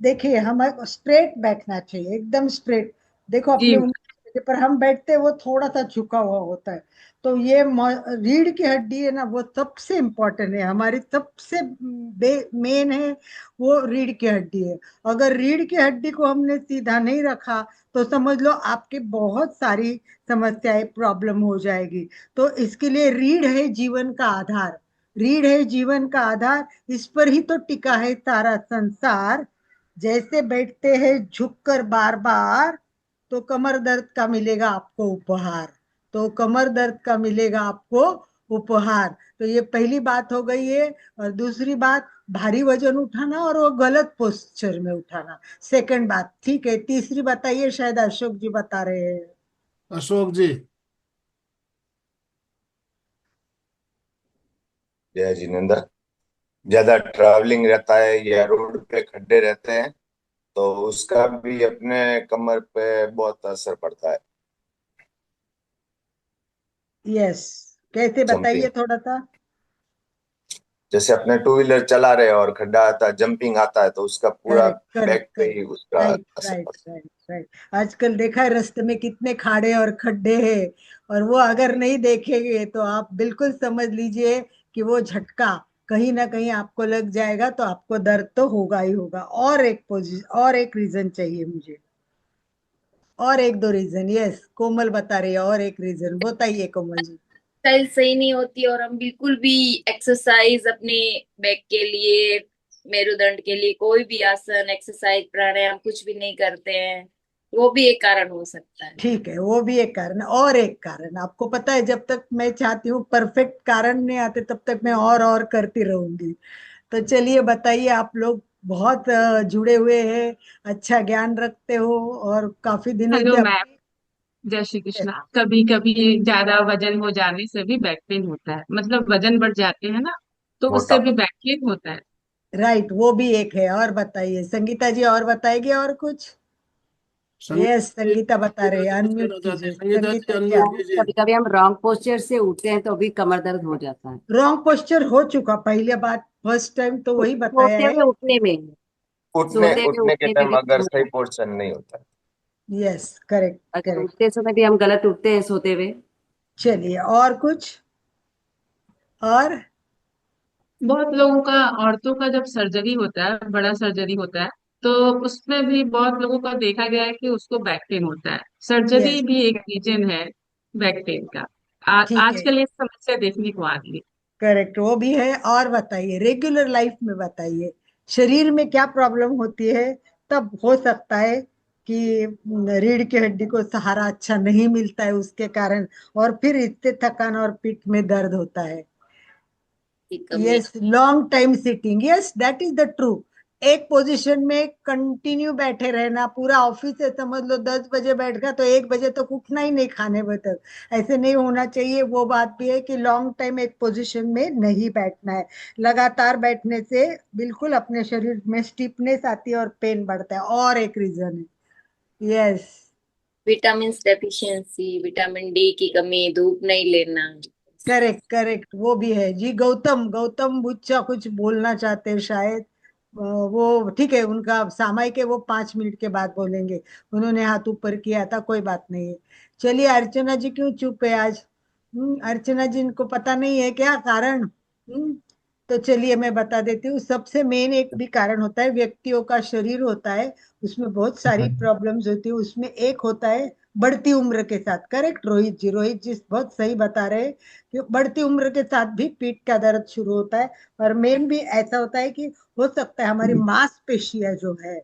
देखिए, हमें स्ट्रेट बैठना चाहिए, एकदम स्ट्रेट। देखो जी। अपने उंगली के पर हम बैठते हैं वो थोड़ा सा झुका हुआ होता है। तो ये रीढ़ की हड्डी है ना, वो सबसे इम्पोर्टेंट है, हमारी सबसे मेन है, वो रीढ़ की हड्डी है। अगर रीढ़ की हड्डी को हमने सीधा नहीं रखा, तो समझ लो आपके बहुत सारी समस्याएं, प्रॉब्लम हो जाएगी। तो इसके लिए रीढ़ है जीवन का आधार। रीढ़ है जीवन का आधार, इस पर ही तो टिका है सारा संसार। जैसे बैठते हैं झुककर बार बार, तो कमर दर्द का मिलेगा आपको उपहार। तो कमर दर्द का मिलेगा आपको उपहार। तो ये पहली बात हो गई है। और दूसरी बात, भारी वजन उठाना और वो गलत पोस्चर में उठाना, सेकंड बात। ठीक है, तीसरी बताइए, शायद अशोक जी बता रहे हैं। अशोक जी। जय जिनेन्द्र। ज्यादा ट्रैवलिंग रहता है या रोड पे खड्डे रहते हैं तो उसका भी अपने कमर पे बहुत असर पड़ता है। यस, कैसे बताइए जंपिंग, थोड़ा सा। जैसे अपने टू व्हीलर चला रहे हैं और खड्डा आता है, जंपिंग आता है, तो उसका पूरा करेक्ट करेक्ट बैक पे करेक्ट, ही उसका राइट असर राइट पड़ता राइट राइट। आजकल देखा है रास्ते में कितने खाड़े और खड्डे हैं, और वो अगर नहीं देखेंगे तो आप बिल्कुल समझ लीजिए कि वो झटका कहीं ना कहीं आपको लग जाएगा, तो आपको दर्द तो होगा ही होगा। और एक पोजिशन, और एक रीजन चाहिए मुझे, और एक दो रीजन। यस, कोमल बता रही है, और एक रीजन बताइए कोमल जी। एक्सरसाइज सही नहीं होती और हम बिल्कुल भी एक्सरसाइज अपने बैक के लिए, मेरुदंड के लिए कोई भी आसन, एक्सरसाइज, प्राणायाम कुछ भी नहीं करते हैं, वो भी एक कारण हो सकता है। ठीक है, वो भी एक कारण है। और एक कारण आपको पता है, जब तक मैं चाहती हूँ परफेक्ट कारण नहीं आते, तब तक मैं और करती रहूंगी। तो चलिए बताइए, आप लोग बहुत जुड़े हुए हैं, अच्छा ज्ञान रखते हो, और काफी दिनों हेलो से मैम, अपनी। जय श्री कृष्णा। कभी कभी ज्यादा वजन हो जाने से भी बैक पेन होता है, मतलब वजन बढ़ जाते हैं ना, तो है, उससे भी मोटापा। बैक पेन होता है। राइट, वो भी एक है। और बताइए संगीता जी, और बताएगी और कुछ। यस, संगीता जी, संगीता बता रही संगीता है, जी कुछ अनम्यूट कहना चाहते हैं। कीजिए संगीता जी संगीता जी, अनम्यूट आप। कीजिए। कभी कभी हम रॉन्ग पोस्चर से उठते हैं तो भी कमर दर्द हो जाता है। रॉन्ग पोस्चर हो चुका, पहले बात, फर्स्ट टाइम तो वही बताया सोते है। हुए उठने में, उठने सोते हुए उठने के उठने में टाइम भी अगर हो सही जाता पोर्शन नहीं होता है। यस, करेक्ट है। अगर करेक्ट। उठते समय भी हम गलत उठते हैं सोते हुए। चलिए, और कुछ। और बहुत लोगों का, औरतों का जब सर्जरी होता है, बड़ा सर्जरी होता है, तो उसमें भी बहुत लोगों का देखा गया है कि उसको बैक पेन होता है। सर्जरी यस, भी एक रीजन है बैक पेन का। ठीक है, आजकल ये समस्या देखने को आ रही है। करेक्ट, वो भी है। और बताइए, रेगुलर लाइफ में बताइए, शरीर में क्या प्रॉब्लम होती है, तब हो सकता है कि रीढ़ की हड्डी को सहारा अच्छा नहीं मिलता है उसके कारण, और फिर इससे थकान और पीठ में दर्द होता है। की कमी। Yes, long time sitting, yes that is the true. एक पोजीशन में कंटिन्यू बैठे रहना, पूरा ऑफिस है समझ लो, 10 बजे बैठ गया तो 1 बजे तक उठना ही नहीं खाने तक, ऐसे नहीं होना चाहिए। वो बात भी है कि लॉन्ग टाइम एक पोजीशन में नहीं बैठना है। लगातार बैठने से बिल्कुल अपने शरीर में स्टिफनेस आती है और पेन बढ़ता है, और एक रीजन है। Yes, vitamin deficiency, vitamin D की कमी, धूप नहीं लेना। करेक्ट करेक्ट, वो भी है जी। गौतम गौतम बुच्चा कुछ बोलना चाहते हैं शायद। वो ठीक है, उनका सामायिक है, वो 5 मिनट के बाद बोलेंगे। उन्होंने हाथ ऊपर किया था, कोई बात नहीं है। चलिए, अर्चना जी क्यों चुप है आज? अर्चना जी, इनको पता नहीं है क्या कारण? तो चलिए मैं बता देती हूँ। सबसे मेन एक भी कारण होता है, व्यक्तियों का शरीर होता है, उसमें बहुत सारी प्रॉब्लम्स होती है। उसमें एक होता है बढ़ती उम्र के साथ। करेक्ट रोहित जी, रोहित जी बहुत सही बता रहे हैं कि बढ़ती उम्र के साथ भी पीठ का दर्द शुरू होता है। और मेन भी ऐसा होता है कि हो सकता है हमारी मांसपेशियां जो है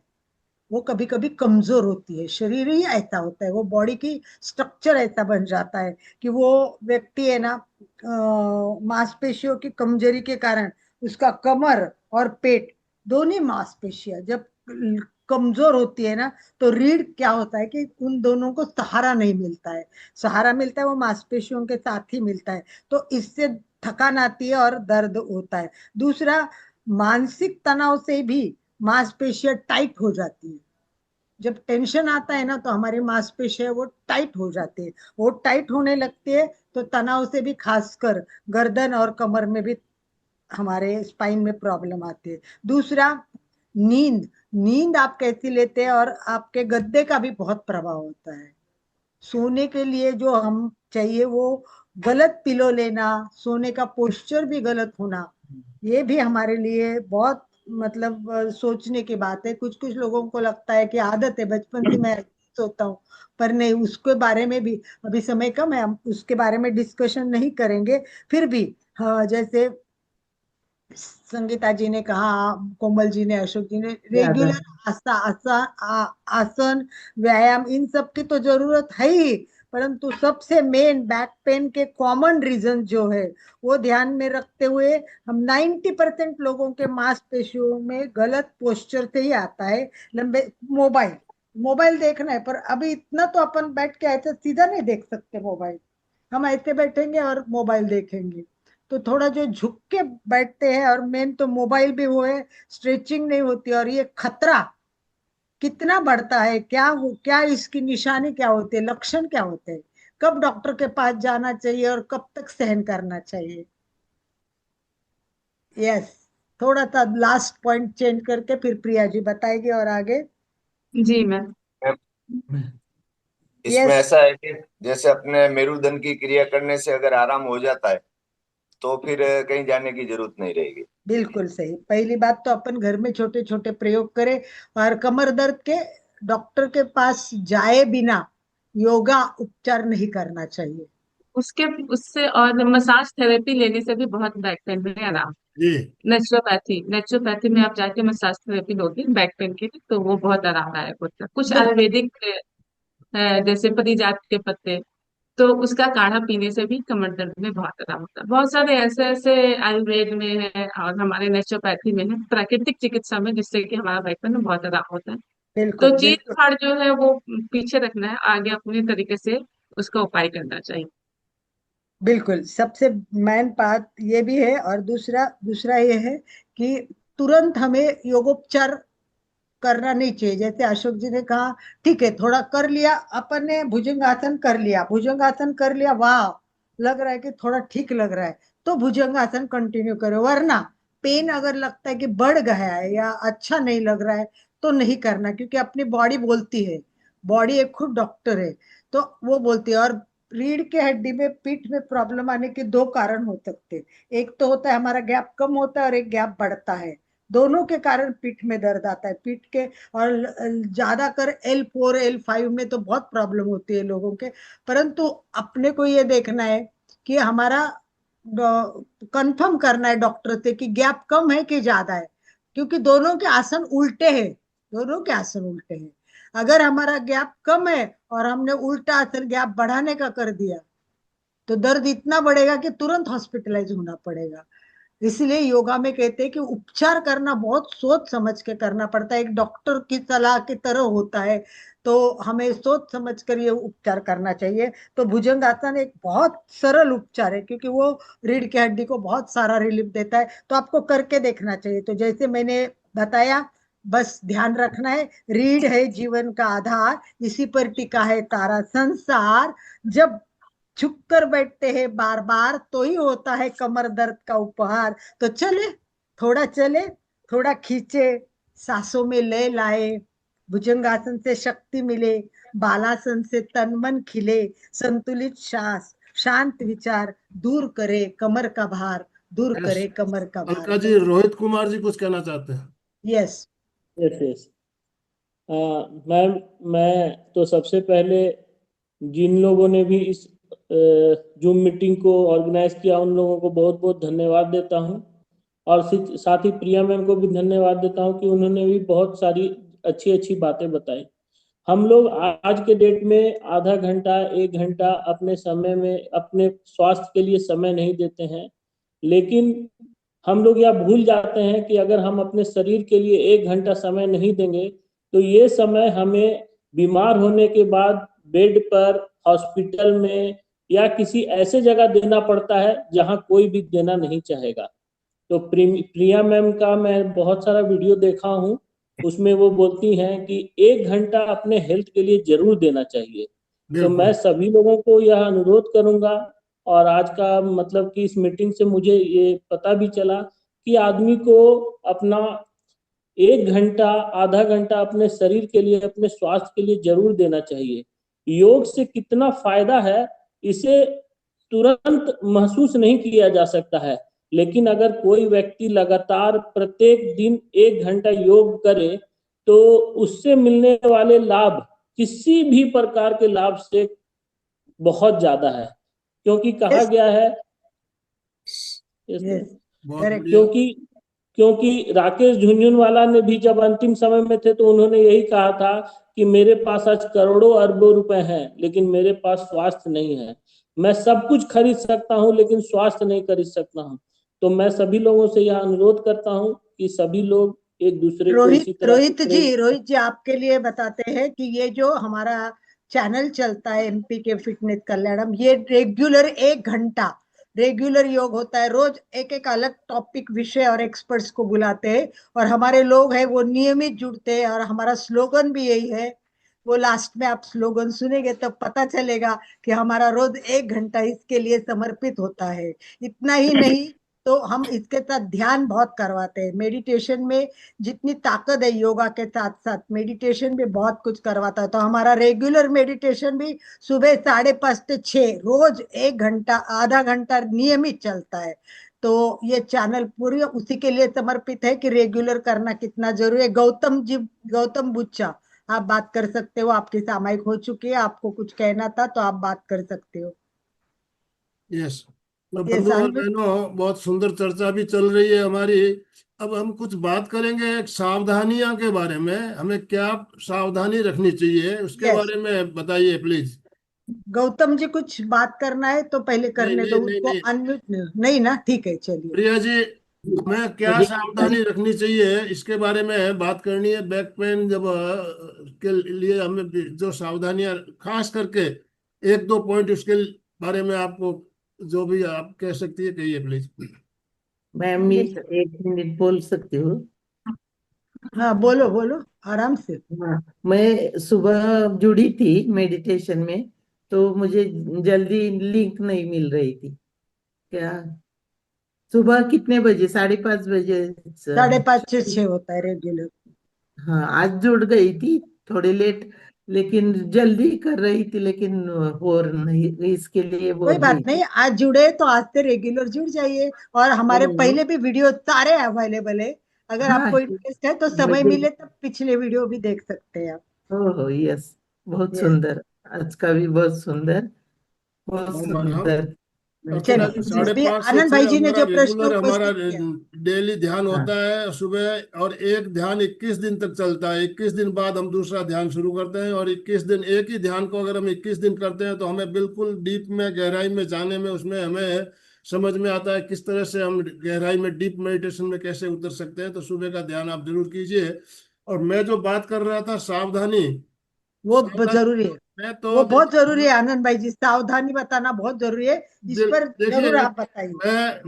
वो कभी कभी कमजोर होती है। शरीर ही ऐसा होता है, वो बॉडी की स्ट्रक्चर ऐसा बन जाता है कि वो व्यक्ति है ना, मांसपेशियों की कमजोरी के कारण उसका कमर और पेट, दोनों मांसपेशियां जब कमजोर होती है ना, तो रीढ़ क्या होता है कि उन दोनों को सहारा नहीं मिलता है। सहारा मिलता है वो मांसपेशियों के साथ ही मिलता है, तो इससे थकान आती है और दर्द होता है। दूसरा, मानसिक तनाव से भी मांसपेशियां टाइट हो जाती है। जब टेंशन आता है ना, तो हमारी मांसपेशियां वो टाइट हो जाती है। वो टाइट होने लगती है तो तनाव से भी, खासकर गर्दन और कमर में भी, हमारे स्पाइन में प्रॉब्लम आती है। दूसरा, नींद। नींद आप कैसी लेते हैं और आपके गद्दे का भी बहुत प्रभाव होता है। सोने के लिए जो हम चाहिए वो गलत पिलो लेना, सोने का पोस्चर भी गलत होना, ये भी हमारे लिए बहुत मतलब सोचने की बात है। कुछ कुछ लोगों को लगता है कि आदत है, बचपन से मैं सोता हूँ, पर नहीं, उसके बारे में भी अभी समय कम है, हम उसके बारे में डिस्कशन नहीं करेंगे। फिर भी हाँ, जैसे संगीता जी ने कहा, कोमल जी ने, अशोक जी ने, रेगुलर आसन, व्यायाम, इन सब की तो जरूरत है ही। परंतु सबसे मेन बैक पेन के कॉमन रीजन जो है वो ध्यान में रखते हुए, हम 90% लोगों के मांसपेशियों में गलत पोस्चर से ही आता है। लंबे मोबाइल मोबाइल देखना है, पर अभी इतना तो अपन बैठ के ऐसे सीधा नहीं देख सकते मोबाइल। हम ऐसे बैठेंगे और मोबाइल देखेंगे, तो थोड़ा जो झुक के बैठते हैं, और मेन तो मोबाइल भी वो है, स्ट्रेचिंग नहीं होती। और ये खतरा कितना बढ़ता है, क्या इसकी निशानी क्या होती है, लक्षण क्या होते हैं, कब डॉक्टर के पास जाना चाहिए और कब तक सहन करना चाहिए? यस, थोड़ा सा लास्ट पॉइंट चेंज करके फिर प्रिया जी बताएगी और आगे। जी मैम। इसमें यस, ऐसा है कि जैसे अपने मेरुदंड की क्रिया करने से अगर आराम हो जाता है तो फिर कहीं जाने की जरूरत नहीं रहेगी। बिल्कुल सही। पहली बात तो अपन घर में छोटे छोटे प्रयोग करें, और कमर दर्द के डॉक्टर के पास जाए बिना योगा उपचार नहीं करना चाहिए। उसके उससे और मसाज थेरेपी लेने से भी बहुत बैक पेन में आराम। जी। नेचुरोपैथी में आप जाके मसाज थेरेपी लोगे बैक पेन के लिए, तो वो बहुत आरामदायक होता है। कुछ बिल्कुल आयुर्वेदिक जैसे पारिजात के पत्ते, तो उसका काढ़ा पीने से भी कमर दर्द में बहुत आराम होता है। बहुत सारे ऐसे ऐसे आयुर्वेद में है और हमारे नेचुरोपैथी में है, प्राकृतिक चिकित्सा में, जिससे कि हमारा बैक पेन में बहुत आराम होता है। तो बिल्कुल चीर बिल्कुल फाड़ जो है वो पीछे रखना है, आगे अपने तरीके से उसका उपाय करना चाहिए। बिल्कुल, सबसे मेन बात ये भी है। और दूसरा दूसरा ये है कि तुरंत हमें योगोपचार करना नहीं चाहिए। जैसे अशोक जी ने कहा, ठीक है, थोड़ा कर लिया अपन ने, भुजंगासन कर लिया, भुजंगासन कर लिया, वाह, लग रहा है कि थोड़ा ठीक लग रहा है, तो भुजंगासन कंटिन्यू करो। वरना पेन अगर लगता है कि बढ़ गया है या अच्छा नहीं लग रहा है, तो नहीं करना, क्योंकि अपनी बॉडी बोलती है, बॉडी एक खुद डॉक्टर है, तो वो बोलती है। और रीढ़ के हड्डी में, पीठ में प्रॉब्लम आने के दो कारण हो सकते हैं। एक तो होता है हमारा गैप कम होता है, और एक गैप बढ़ता है। दोनों के कारण पीठ में दर्द आता है, पीठ के। और ज्यादा कर L4 L5 में तो बहुत प्रॉब्लम होती है लोगों के। परंतु अपने को ये देखना है कि हमारा कंफर्म करना है डॉक्टर से कि गैप कम है कि ज्यादा है, क्योंकि दोनों के आसन उल्टे हैं, दोनों के आसन उल्टे हैं। अगर हमारा गैप कम है और हमने उल्टा आसन गैप बढ़ाने का कर दिया, तो दर्द इतना बढ़ेगा कि तुरंत हॉस्पिटलाइज होना पड़ेगा। इसलिए योगा में कहते हैं कि उपचार करना बहुत सोच समझ के करना पड़ता है, एक डॉक्टर की सलाह की तरह होता है। तो हमें सोच समझ कर ये उपचार करना चाहिए। तो भुजंग आसन एक बहुत सरल उपचार है, क्योंकि वो रीढ़ की हड्डी को बहुत सारा रिलीफ देता है। तो आपको करके देखना चाहिए। तो जैसे मैंने बताया, बस ध्यान रखना है, रीढ़ है जीवन का आधार, इसी पर टिका है सारा संसार। जब झुक कर बैठते हैं बार बार तो ही होता है कमर दर्द का उपहार। तो चले, थोड़ा खींचे, सांसों में लय लाए, भुजंगासन से शक्ति मिले, बालासन से तन मन खिले, संतुलित श्वास, शांत विचार दूर करे कमर का भार, दूर यस करे कमर का भार। अलका जी, रोहित कुमार जी कुछ कहना चाहते हैं। यस। Yes yes. मैम, मैं तो सबसे पहले जिन लोगों ने भी इस जूम मीटिंग को ऑर्गेनाइज किया उन लोगों को बहुत बहुत धन्यवाद देता हूं, और साथ ही प्रिया मैम को भी धन्यवाद देता हूं कि उन्होंने भी बहुत सारी अच्छी अच्छी बातें बताई। हम लोग आज के डेट में आधा घंटा 1 घंटा अपने समय में अपने स्वास्थ्य के लिए समय नहीं देते हैं, लेकिन हम लोग यह भूल जाते हैं कि अगर हम अपने शरीर के लिए 1 घंटा समय नहीं देंगे तो ये समय हमें बीमार होने के बाद बेड पर, हॉस्पिटल में या किसी ऐसे जगह देना पड़ता है जहां कोई भी देना नहीं चाहेगा। तो प्रिया मैम का मैं बहुत सारा वीडियो देखा हूं, उसमें वो बोलती हैं कि 1 घंटा अपने हेल्थ के लिए जरूर देना चाहिए। तो मैं सभी लोगों को यह अनुरोध करूंगा, और आज का मतलब कि इस मीटिंग से मुझे ये पता भी चला कि आदमी को अपना 1 घंटा, आधा घंटा अपने शरीर के लिए, अपने स्वास्थ्य के लिए जरूर देना चाहिए। योग से कितना फायदा है इसे तुरंत महसूस नहीं किया जा सकता है, लेकिन अगर कोई व्यक्ति लगातार प्रत्येक दिन 1 घंटा योग करे तो उससे मिलने वाले लाभ किसी भी प्रकार के लाभ से बहुत ज्यादा है। क्योंकि कहा गया है, क्योंकि राकेश झुनझुनवाला ने भी जब अंतिम समय में थे तो उन्होंने यही कहा था कि मेरे पास आज करोड़ों अरबों रुपए हैं लेकिन मेरे पास स्वास्थ्य नहीं है। मैं सब कुछ खरीद सकता हूं लेकिन स्वास्थ्य नहीं खरीद सकता हूं। तो मैं सभी लोगों से यह अनुरोध करता हूं कि सभी लोग एक दूसरे को इसी तरह रोहित जी आपके लिए बताते हैं कि ये जो हमारा चैनल चलता है एमपी के फिटनेस कल्याणम, ये रेगुलर 1 घंटा रेगुलर योग होता है। रोज एक एक अलग टॉपिक, विषय और एक्सपर्ट्स को बुलाते हैं, और हमारे लोग हैं वो नियमित जुड़ते हैं। और हमारा स्लोगन भी यही है, वो लास्ट में आप स्लोगन सुनेंगे तब पता चलेगा कि हमारा रोज 1 घंटा इसके लिए समर्पित होता है। इतना ही नहीं, तो हम इसके साथ ध्यान बहुत करवाते हैं। मेडिटेशन में जितनी ताकत है योगा के साथ साथ मेडिटेशन भी बहुत कुछ करवाता है। तो हमारा रेगुलर मेडिटेशन भी सुबह 5:30 से 6 रोज 1 घंटा, आधा घंटा नियमित चलता है। तो ये चैनल पूरी उसी के लिए समर्पित है कि रेगुलर करना कितना जरूरी है। गौतम बुच्चा, आप बात कर सकते हो, आपकी सामायिक हो चुकी है, आपको कुछ कहना था तो आप बात कर सकते हो। यस, तो बंधु और बहनों, बहुत सुंदर चर्चा भी चल रही है हमारी। अब हम कुछ बात करेंगे सावधानियां के बारे में, हमें क्या सावधानी रखनी चाहिए उसके बारे में बताइए प्लीज। गौतम जी कुछ बात करना है तो पहले करने दो उसको। अनम्यूट नहीं ना, ठीक है, चलिए। प्रिया जी, हमें क्या सावधानी रखनी चाहिए इसके बारे में बात करनी है। बैक पेन जब के लिए हमें जो सावधानियां, खास करके 1-2 पॉइंट उसके बारे में आपको जो भी आप कह सकती है कहिए प्लीज। मैम 1 मिनट बोल सकती हूँ? हाँ बोलो बोलो आराम से। हाँ, मैं सुबह जुड़ी थी मेडिटेशन में तो मुझे जल्दी लिंक नहीं मिल रही थी। क्या सुबह कितने बजे? 5:30 बजे? 5:30 से 6 होता है रेगुलर। हाँ, आज जुड़ गई थी थोड़ी लेट, लेकिन जल्दी कर रही थी, लेकिन हो नहीं, इसके लिए कोई बात नहीं, आज जुड़े तो आज से रेगुलर जुड़ जाइए। और हमारे पहले भी वीडियो सारे अवेलेबल है, अगर आपको इंटरेस्ट है तो समय मिले तब पिछले वीडियो भी देख सकते हैं आप। ओह यस, बहुत सुंदर, आज का भी बहुत सुंदर, बहुत सुंदर। अर्चना जी, 5:30 से 6 आनंद भाई जी ने जो रेगुलर हमारा प्रश्न डेली ध्यान होता है सुबह, और एक ध्यान 21 दिन तक चलता है। 21 दिन बाद हम दूसरा ध्यान शुरू करते हैं, और 21 दिन एक ही ध्यान को अगर हम 21 दिन करते हैं तो हमें बिल्कुल डीप में, गहराई में जाने में उसमें हमें समझ में आता है किस तरह से हम गहराई में डीप मेडिटेशन में कैसे उतर सकते हैं। तो सुबह का ध्यान आप जरूर कीजिए। और मैं जो बात कर रहा था सावधानी, वो सावधानी जरूरी है, मैं तो वो बहुत जरूरी है आनंद भाई जी, सावधानी बताना बहुत जरूरी है। इस पर देखिए, जरूर आप बताइए।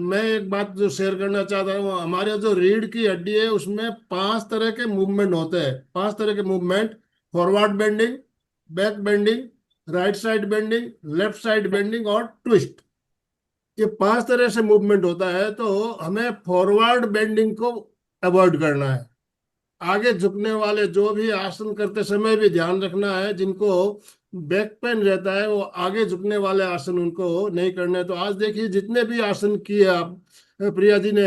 मैं एक बात जो शेयर करना चाहता हूँ, हमारे जो रीढ़ की हड्डी है उसमें 5 तरह के मूवमेंट होते हैं। 5 तरह के movement: forward bending, back bending, right side bending, left side bending और ट्विस्ट। ये 5 तरह से मूवमेंट होता है। तो हमें फॉरवर्ड बेंडिंग को अवॉइड करना है। आगे झुकने वाले जो भी आसन करते समय भी ध्यान रखना है, जिनको बैक पेन रहता है वो आगे झुकने वाले आसन उनको नहीं करने हैं। तो आज देखिए जितने भी आसन किए आप, प्रिया जी ने,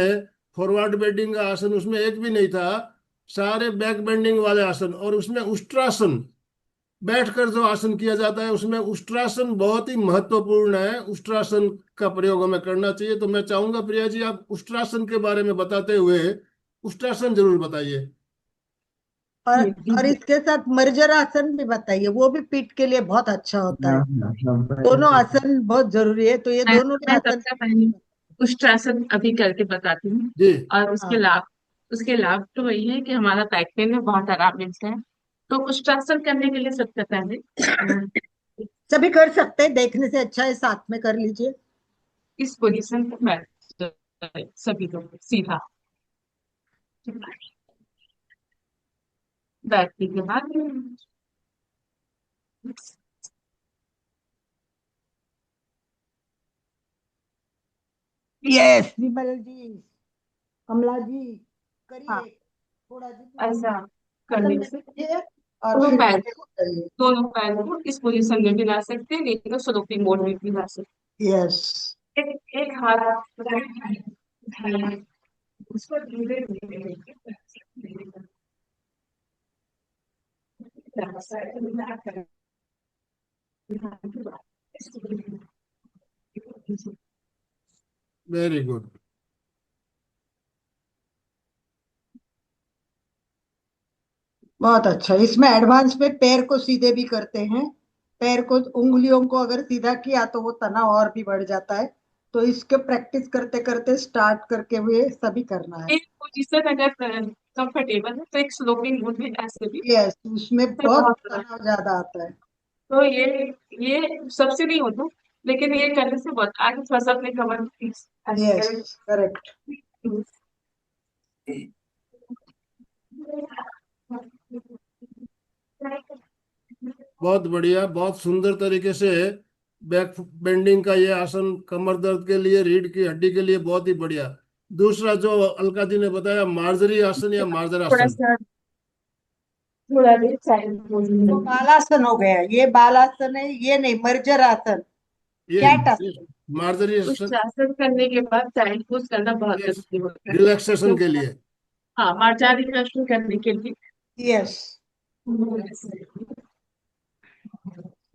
फॉरवर्ड बेंडिंग का आसन उसमें एक भी नहीं था, सारे बैक बेंडिंग वाले आसन। और उसमें उष्ट्रासन, बैठकर जो आसन किया जाता है उसमें उष्ट्रासन बहुत ही महत्वपूर्ण है। उष्ट्रासन का प्रयोग हमें करना चाहिए। तो मैं चाहूंगा प्रिया जी आप उष्ट्रासन के बारे में बताते हुए उष्ट्रासन जरूर बताइए। और जी जी और जी। इसके साथ मर्जर आसन भी बताइए, वो भी पीठ के लिए बहुत अच्छा होता है। दोनों आसन बहुत जरूरी है, तो ये दोनों भी मैं आसन। सबसे पहले उष्ट्रासन अभी करके बताती हूँ। जी। और हाँ, उसके लाभ तो वही है कि हमारा बैक पेन में बहुत आराम मिलता है। तो उष्ट्रासन करने के लिए सबसे पहले सभी कर सकते हैं, देखने से अच्छा है साथ में कर लीजिए। इस पोजीशन पर बैठ जाए सभी लोग सीधा। बैठने के बाद यस विमल जी, कमला जी, हाँ, करिए थोड़ा जितना ऐसा आसन करने में से कीजिए और दोनों फिर पैर आगे को करिए। दोनों पैरों को इस पोजीशन में भी ला सकते हैं, नहीं तो स्लोपिंग मोड में भी ला सकते यस, हैं। एक हाथ उसको धीरे धीरे वेरी गुड। बहुत अच्छा। इसमें एडवांस में पैर को सीधे भी करते हैं। पैर को, उंगलियों को अगर सीधा किया तो वो तनाव और भी बढ़ जाता है। तो इसके प्रैक्टिस करते करते स्टार्ट करके हुए सभी करना है। एक पोजीशन अगर कंफर्टेबल है तो एक स्लोपिंग मोड में ऐसे भी यस, उसमें इससे बहुत बहुत तनाव ज्यादा आता है। तो ये सबसे नहीं होता, लेकिन ये करने से बहुत आगे थोड़ा सा अपने कमर की ऐसे यस, करें। करेक्ट। बहुत बढ़िया, बहुत सुंदर तरीके से बैक बेंडिंग का ये आसन कमर दर्द के लिए, रीढ़ की हड्डी के लिए बहुत ही बढ़िया। दूसरा जो अलका जी ने बताया, मार्जरी आसन या मार्जर थोड़ा आसन, सा थोड़ा देर साइड वो पोजीशन बालासन हो गया, ये बालासन है, ये नहीं मर्जर आसन, ये कैट आसन। मार्जरी उस आसन, आसन करने के बाद साइड पोज करना बहुत ये जरूरी होता है, रिलैक्सेशन के क्योंकि लिए। हाँ मार्जारी प्रश्न करने के लिए यस,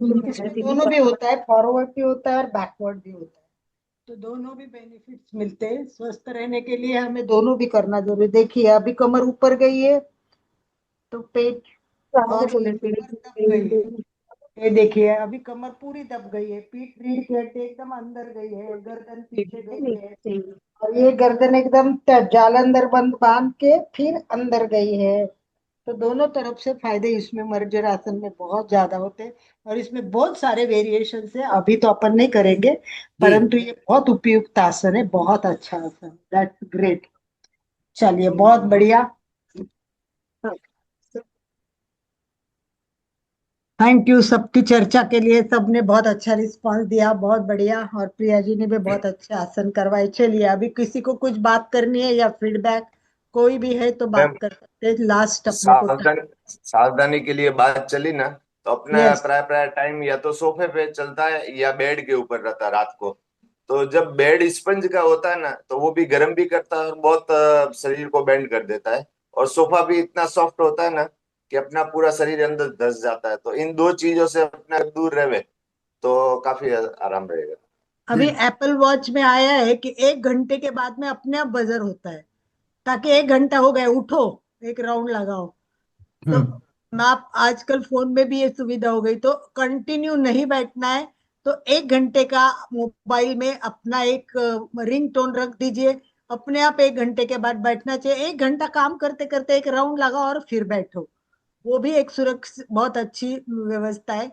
इसमें दोनों भी होता है, फॉरवर्ड भी होता है और बैकवर्ड भी होता है। तो दोनों भी बेनिफिट्स मिलते हैं। स्वस्थ रहने के लिए हमें दोनों भी करना जरूरी। देखिए अभी कमर ऊपर गई है तो पेट और ये कमर दब गई है। ये देखिए अभी कमर पूरी दब गई है, पीठ रीढ़ की हड्डी एकदम अंदर गई है, गर्दन पीछे गई है, और ये गर्दन एकदम जालंधर बंद बांध के फिर अंदर गई है। तो दोनों तरफ से फायदे इसमें मर्जर आसन में बहुत ज्यादा होते हैं। और इसमें बहुत सारे वेरिएशन है, अभी तो अपन नहीं करेंगे, जी। परंतु ये बहुत उपयुक्त आसन है, बहुत अच्छा आसन। That's great. चलिए बहुत बढ़िया। थैंक यू सबकी चर्चा के लिए, सबने बहुत अच्छा रिस्पांस दिया, बहुत बढ़िया। और प्रिया जी ने भी बहुत अच्छे आसन करवाए। चलिए अभी किसी को कुछ बात करनी है या फीडबैक कोई भी है तो मैम, बात कर सकते हैं, लास्ट अपने को। सावधानी सावधानी के लिए बात चली ना, तो अपना यस, प्राय प्राय टाइम या तो सोफे पे चलता है या बेड के ऊपर रहता है रात को। तो जब बेड स्पंज का होता है ना, तो वो भी गर्म भी करता है और बहुत शरीर को बेंड कर देता है। और सोफा भी इतना सॉफ्ट होता है ना कि अपना पूरा शरीर अंदर धंस जाता है। तो इन दो चीजों से अपना दूर रहे तो काफी आराम रहेगा। अभी एप्पल वॉच में आया है कि 1 घंटे के बाद में अपने आप बजर होता है, ताकि 1 घंटा हो गया उठो, एक राउंड लगाओ। तो आप आजकल फोन में भी ये सुविधा हो गई, तो कंटिन्यू नहीं बैठना है। तो 1 घंटे का मोबाइल में अपना एक रिंग टोन रख दीजिए, अपने आप 1 घंटे के बाद बैठना चाहिए। 1 घंटा काम करते करते एक राउंड लगाओ और फिर बैठो, वो भी एक सुरक्षित बहुत अच्छी व्यवस्था है।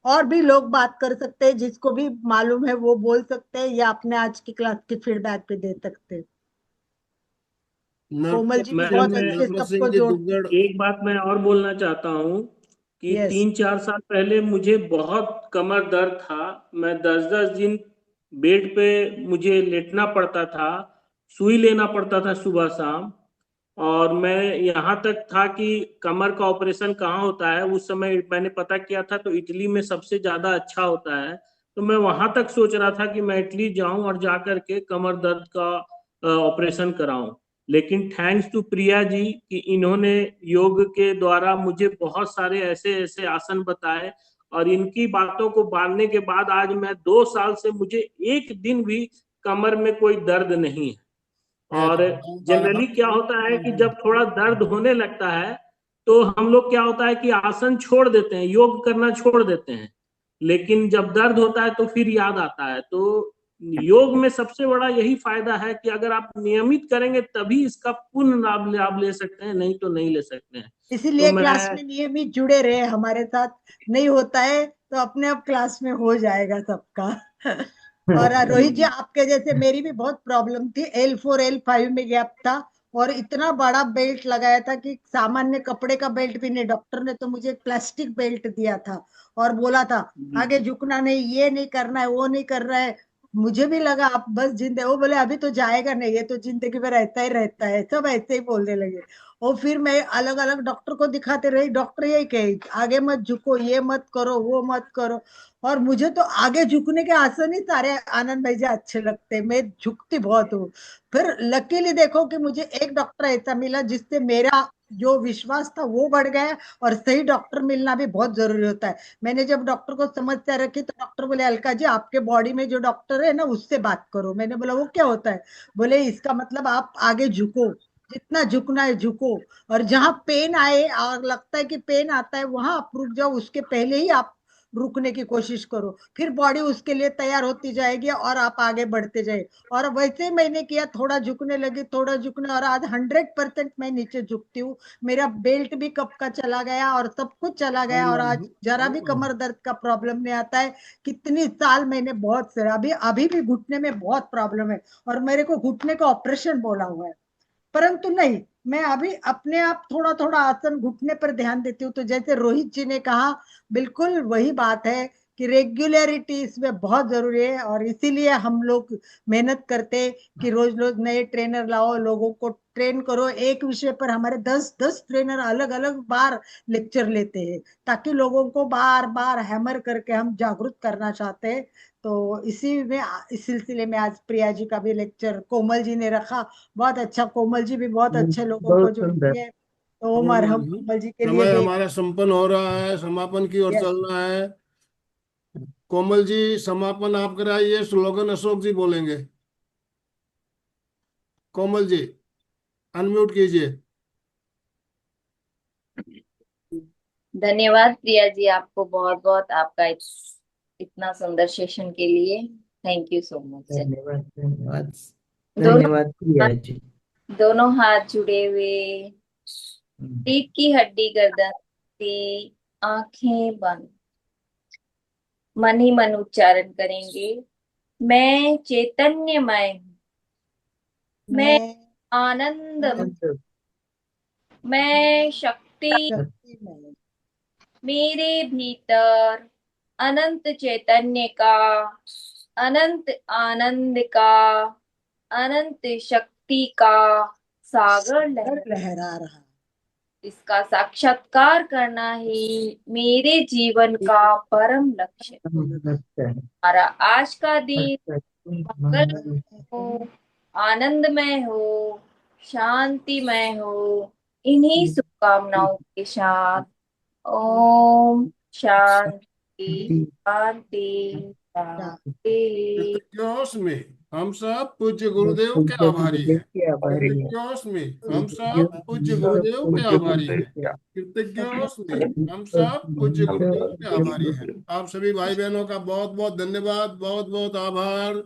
और भी लोग बात कर सकते हैं, जिसको भी मालूम है वो बोल सकते हैं, या अपने आज की क्लास की फीडबैक पे दे सकते हैं। कोमल जी भी मैडम बहुत मैं अच्छे नरपत सिंह सबको जी जोड़ते हैं। दुग्गड़। एक बात मैं और बोलना चाहता हूँ कि यस। 3-4 साल पहले मुझे बहुत कमर दर्द था। मैं 10-10 दिन बेड पे मुझे लेटना पड़ता था, सुई लेना पड़ता था सुबह शाम। और मैं यहाँ तक था कि कमर का ऑपरेशन कहाँ होता है, उस समय मैंने पता किया था तो इटली में सबसे ज्यादा अच्छा होता है। तो मैं वहां तक सोच रहा था कि मैं इटली जाऊं और जा करके कमर दर्द का ऑपरेशन कराऊं। लेकिन थैंक्स टू प्रिया जी कि इन्होंने योग के द्वारा मुझे बहुत सारे ऐसे ऐसे आसन बताए, और इनकी बातों को मानने के बाद आज मैं 2 साल से मुझे एक दिन भी कमर में कोई दर्द नहीं है। और जनरली क्या होता है कि जब थोड़ा दर्द होने लगता है तो हम लोग क्या होता है कि आसन छोड़ देते हैं, योग करना छोड़ देते हैं। लेकिन जब दर्द होता है तो फिर याद आता है। तो योग में सबसे बड़ा यही फायदा है कि अगर आप नियमित करेंगे तभी इसका पूर्ण लाभ लाभ ले सकते हैं, नहीं तो नहीं ले सकते हैं। तो इसीलिए क्लास मैं में नियमित जुड़े रहे हमारे साथ। नहीं होता है तो अपने आप क्लास में हो जाएगा सबका। और रोहित जी, आपके जैसे मेरी भी बहुत प्रॉब्लम थी, L4 L5 में गैप था, और इतना बड़ा बेल्ट लगाया था कि सामान्य कपड़े का बेल्ट भी नहीं, डॉक्टर ने तो मुझे एक प्लास्टिक बेल्ट दिया था और बोला था आगे झुकना नहीं, ये नहीं करना है, वो नहीं करना है। मुझे भी लगा आप बस जिंदगी, वो बोले अभी तो जाएगा नहीं, ये तो जिंदगी में रहता ही रहता है, सब ऐसे ही बोलने लगे। और फिर मैं अलग अलग डॉक्टर को दिखाते रही, डॉक्टर यही कहे आगे मत झुको, ये मत करो, वो मत करो। और मुझे तो आगे झुकने के आसन ही सारे आनंद भाई जी अच्छे लगते हैं, मैं झुकती बहुत हूँ। फिर लकीली देखो कि मुझे एक डॉक्टर ऐसा मिला जिससे मेरा जो विश्वास था वो बढ़ गया। और सही डॉक्टर मिलना भी बहुत जरूरी होता है। मैंने जब डॉक्टर को समस्या रखी तो डॉक्टर बोले अलका जी, आपके बॉडी में जो डॉक्टर है ना उससे बात करो। मैंने बोला वो क्या होता है? बोले इसका मतलब आप आगे झुको, जितना झुकना है झुको, और जहां पेन आए और लगता है कि पेन आता है वहां आप रुक जाओ, उसके पहले ही आप रुकने की कोशिश करो, फिर बॉडी उसके लिए तैयार होती जाएगी और आप आगे बढ़ते जाए। और वैसे ही मैंने किया, थोड़ा झुकने लगी, थोड़ा झुकने, और आज 100% मैं नीचे झुकती हूँ। मेरा बेल्ट भी कब का चला गया और सब कुछ चला गया, और आज जरा भी कमर दर्द का प्रॉब्लम नहीं आता है। कितनी साल मैंने बहुत से, अभी अभी भी घुटने में बहुत प्रॉब्लम है, और मेरे को घुटने का ऑपरेशन बोला हुआ है। परंतु नहीं, मैं अभी अपने आप थोड़ा थोड़ा आसन घुटने पर ध्यान देती हूँ। तो जैसे रोहित जी ने कहा, बिल्कुल वही बात है कि रेगुलरिटी इसमें बहुत जरूरी है, और इसीलिए हम लोग मेहनत करते हैं कि रोज रोज नए ट्रेनर लाओ, लोगों को ट्रेन करो। एक विषय पर हमारे 10-10 ट्रेनर अलग अलग बार लेक्चर लेते हैं, ताकि लोगों को बार बार हैमर करके हम जागरूक करना चाहते हैं। तो इसी में, इस सिलसिले में आज प्रिया जी का भी लेक्चर कोमल जी ने रखा, बहुत अच्छा। कोमल जी भी बहुत अच्छे लोगों को बहुत सुंदर। जोड़ती है, तो कोमल मरहम जी, कोमल जी के लिए समय भी एक। हमारा संपन्न हो रहा है, समापन की ओर यस। चल रहा है। कोमल जी, समापन आप कराइए, स्लोगन अशोक जी बोलेंगे। कोमल जी, अनम्यूट कीजिए। धन्यवाद प्रिया जी, आपको बहुत बहुत आपका इतना सुंदर सेशन के लिए। Thank you so much. धन्यवाद धन्यवाद। दोनों धन्यवाद प्रिया जी। दोनों हाथ जुड़े हुए, पीठ की हड्डी गर्दन की, आंखें बंद, मन ही मन उच्चारण करेंगे। मैं चैतन्यमय हूँ, मैं मैं आनंद, अनंत मैं शक्ति, शक्ति में। मेरे भीतर अनंत चैतन्य का, अनंत आनंद का, अनंत शक्ति का सागर लहर, लहरा रहा इसका साक्षात्कार करना ही मेरे जीवन का परम लक्ष्य है। है। हमारा आज का दिन मंगल मंगल हो, आनंदमय हो, शांतिमय हो। इन्हीं शुभकामनाओं के साथ ओम शांति शांति शांति रहा। शांति। जोश में हम सब पूज्य गुरुदेव के पूज्य आभारी गुरुदेव हैं। के आभारी हैं। कृतज्ञोस्मि, हम सब पूज्य गुरुदेव के आभारी हैं। कृतज्ञोस्मि, हम सब पूज्य गुरुदेव के आभारी हैं। आप सभी भाई बहनों का बहुत बहुत धन्यवाद, बहुत बहुत आभार।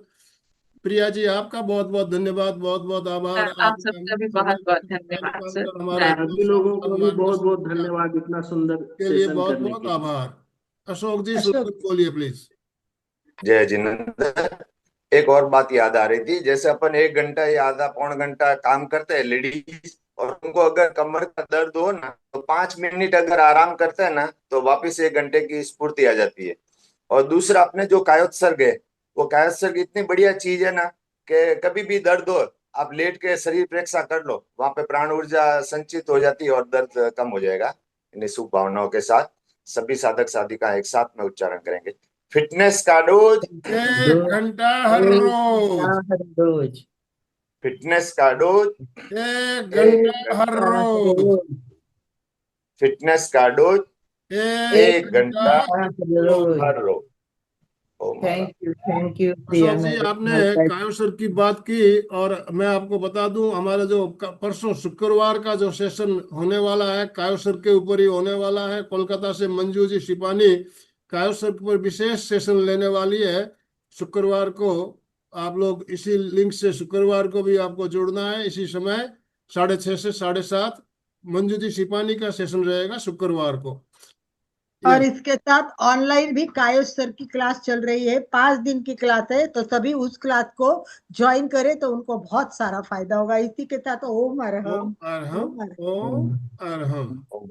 प्रिया जी, आपका बहुत बहुत धन्यवाद, बहुत बहुत आभार। आप आपने सबका भी समय बहुत बहुत धन्यवाद सर। निकालकर हमारा मैं इतना सभी लोगों को भी सम्मान बहुत बहुत किया, धन्यवाद इतना सुंदर के लिए सेशन बहुत करने बहुत के लिए। आभार। अशोक जी, अशोक शुरू बोलिए प्लीज। जय जिनेंद्र। एक और बात याद आ रही थी, जैसे अपन 1 घंटा या आधा पौन घंटा काम करते हैं लेडीज, और उनको अगर कमर का दर्द हो ना तो 5 मिनट अगर आराम करते हैं ना तो वापस 1 घंटे की स्फूर्ति आ जाती है। और दूसरा, अपने जो कायोत्सर्ग है, वो कायोत्सर्ग इतनी बढ़िया चीज है ना कि कभी भी दर्द हो, आप लेट के शरीर प्रेक्षा कर लो, वहां पे प्राण ऊर्जा संचित हो जाती है और दर्द कम हो जाएगा। इन शुभ भावनाओं के साथ सभी साधक साधिका एक साथ में उच्चारण करेंगे। फिटनेस का डोज, 1 घंटा हर रोज। हर रोज। फिटनेस का डोज, 1 घंटा हर रोज। फिटनेस का डोज, 1 घंटा 1 घंटा रोज। हर रोज। ओम महाराज। थैंक यू प्रिया अशोक जी, आपने मैडम। कायोसर की बात की, और मैं आपको बता दूं, हमारा जो परसों शुक्रवार का जो सेशन होने वाला है कायोसर के ऊपर ही होने वाला है। कोलकाता से मंजू जी शिपानी कायोसर पर विशेष सेशन लेने वाली है शुक्रवार को। आप लोग इसी लिंक से शुक्रवार को भी आपको जुड़ना है, इसी समय 6:30 से 7:30 मंजू जी शिपानी का सेशन रहेगा शुक्रवार को। और इसके साथ ऑनलाइन भी कायोस सर की क्लास चल रही है, 5 दिन की क्लास है, तो सभी उस क्लास को ज्वाइन करें तो उनको बहुत सारा फायदा होगा। इसी के साथ ओम अरहम, ओम अरहम, ओम अरहम। ओम अरहम। ओम।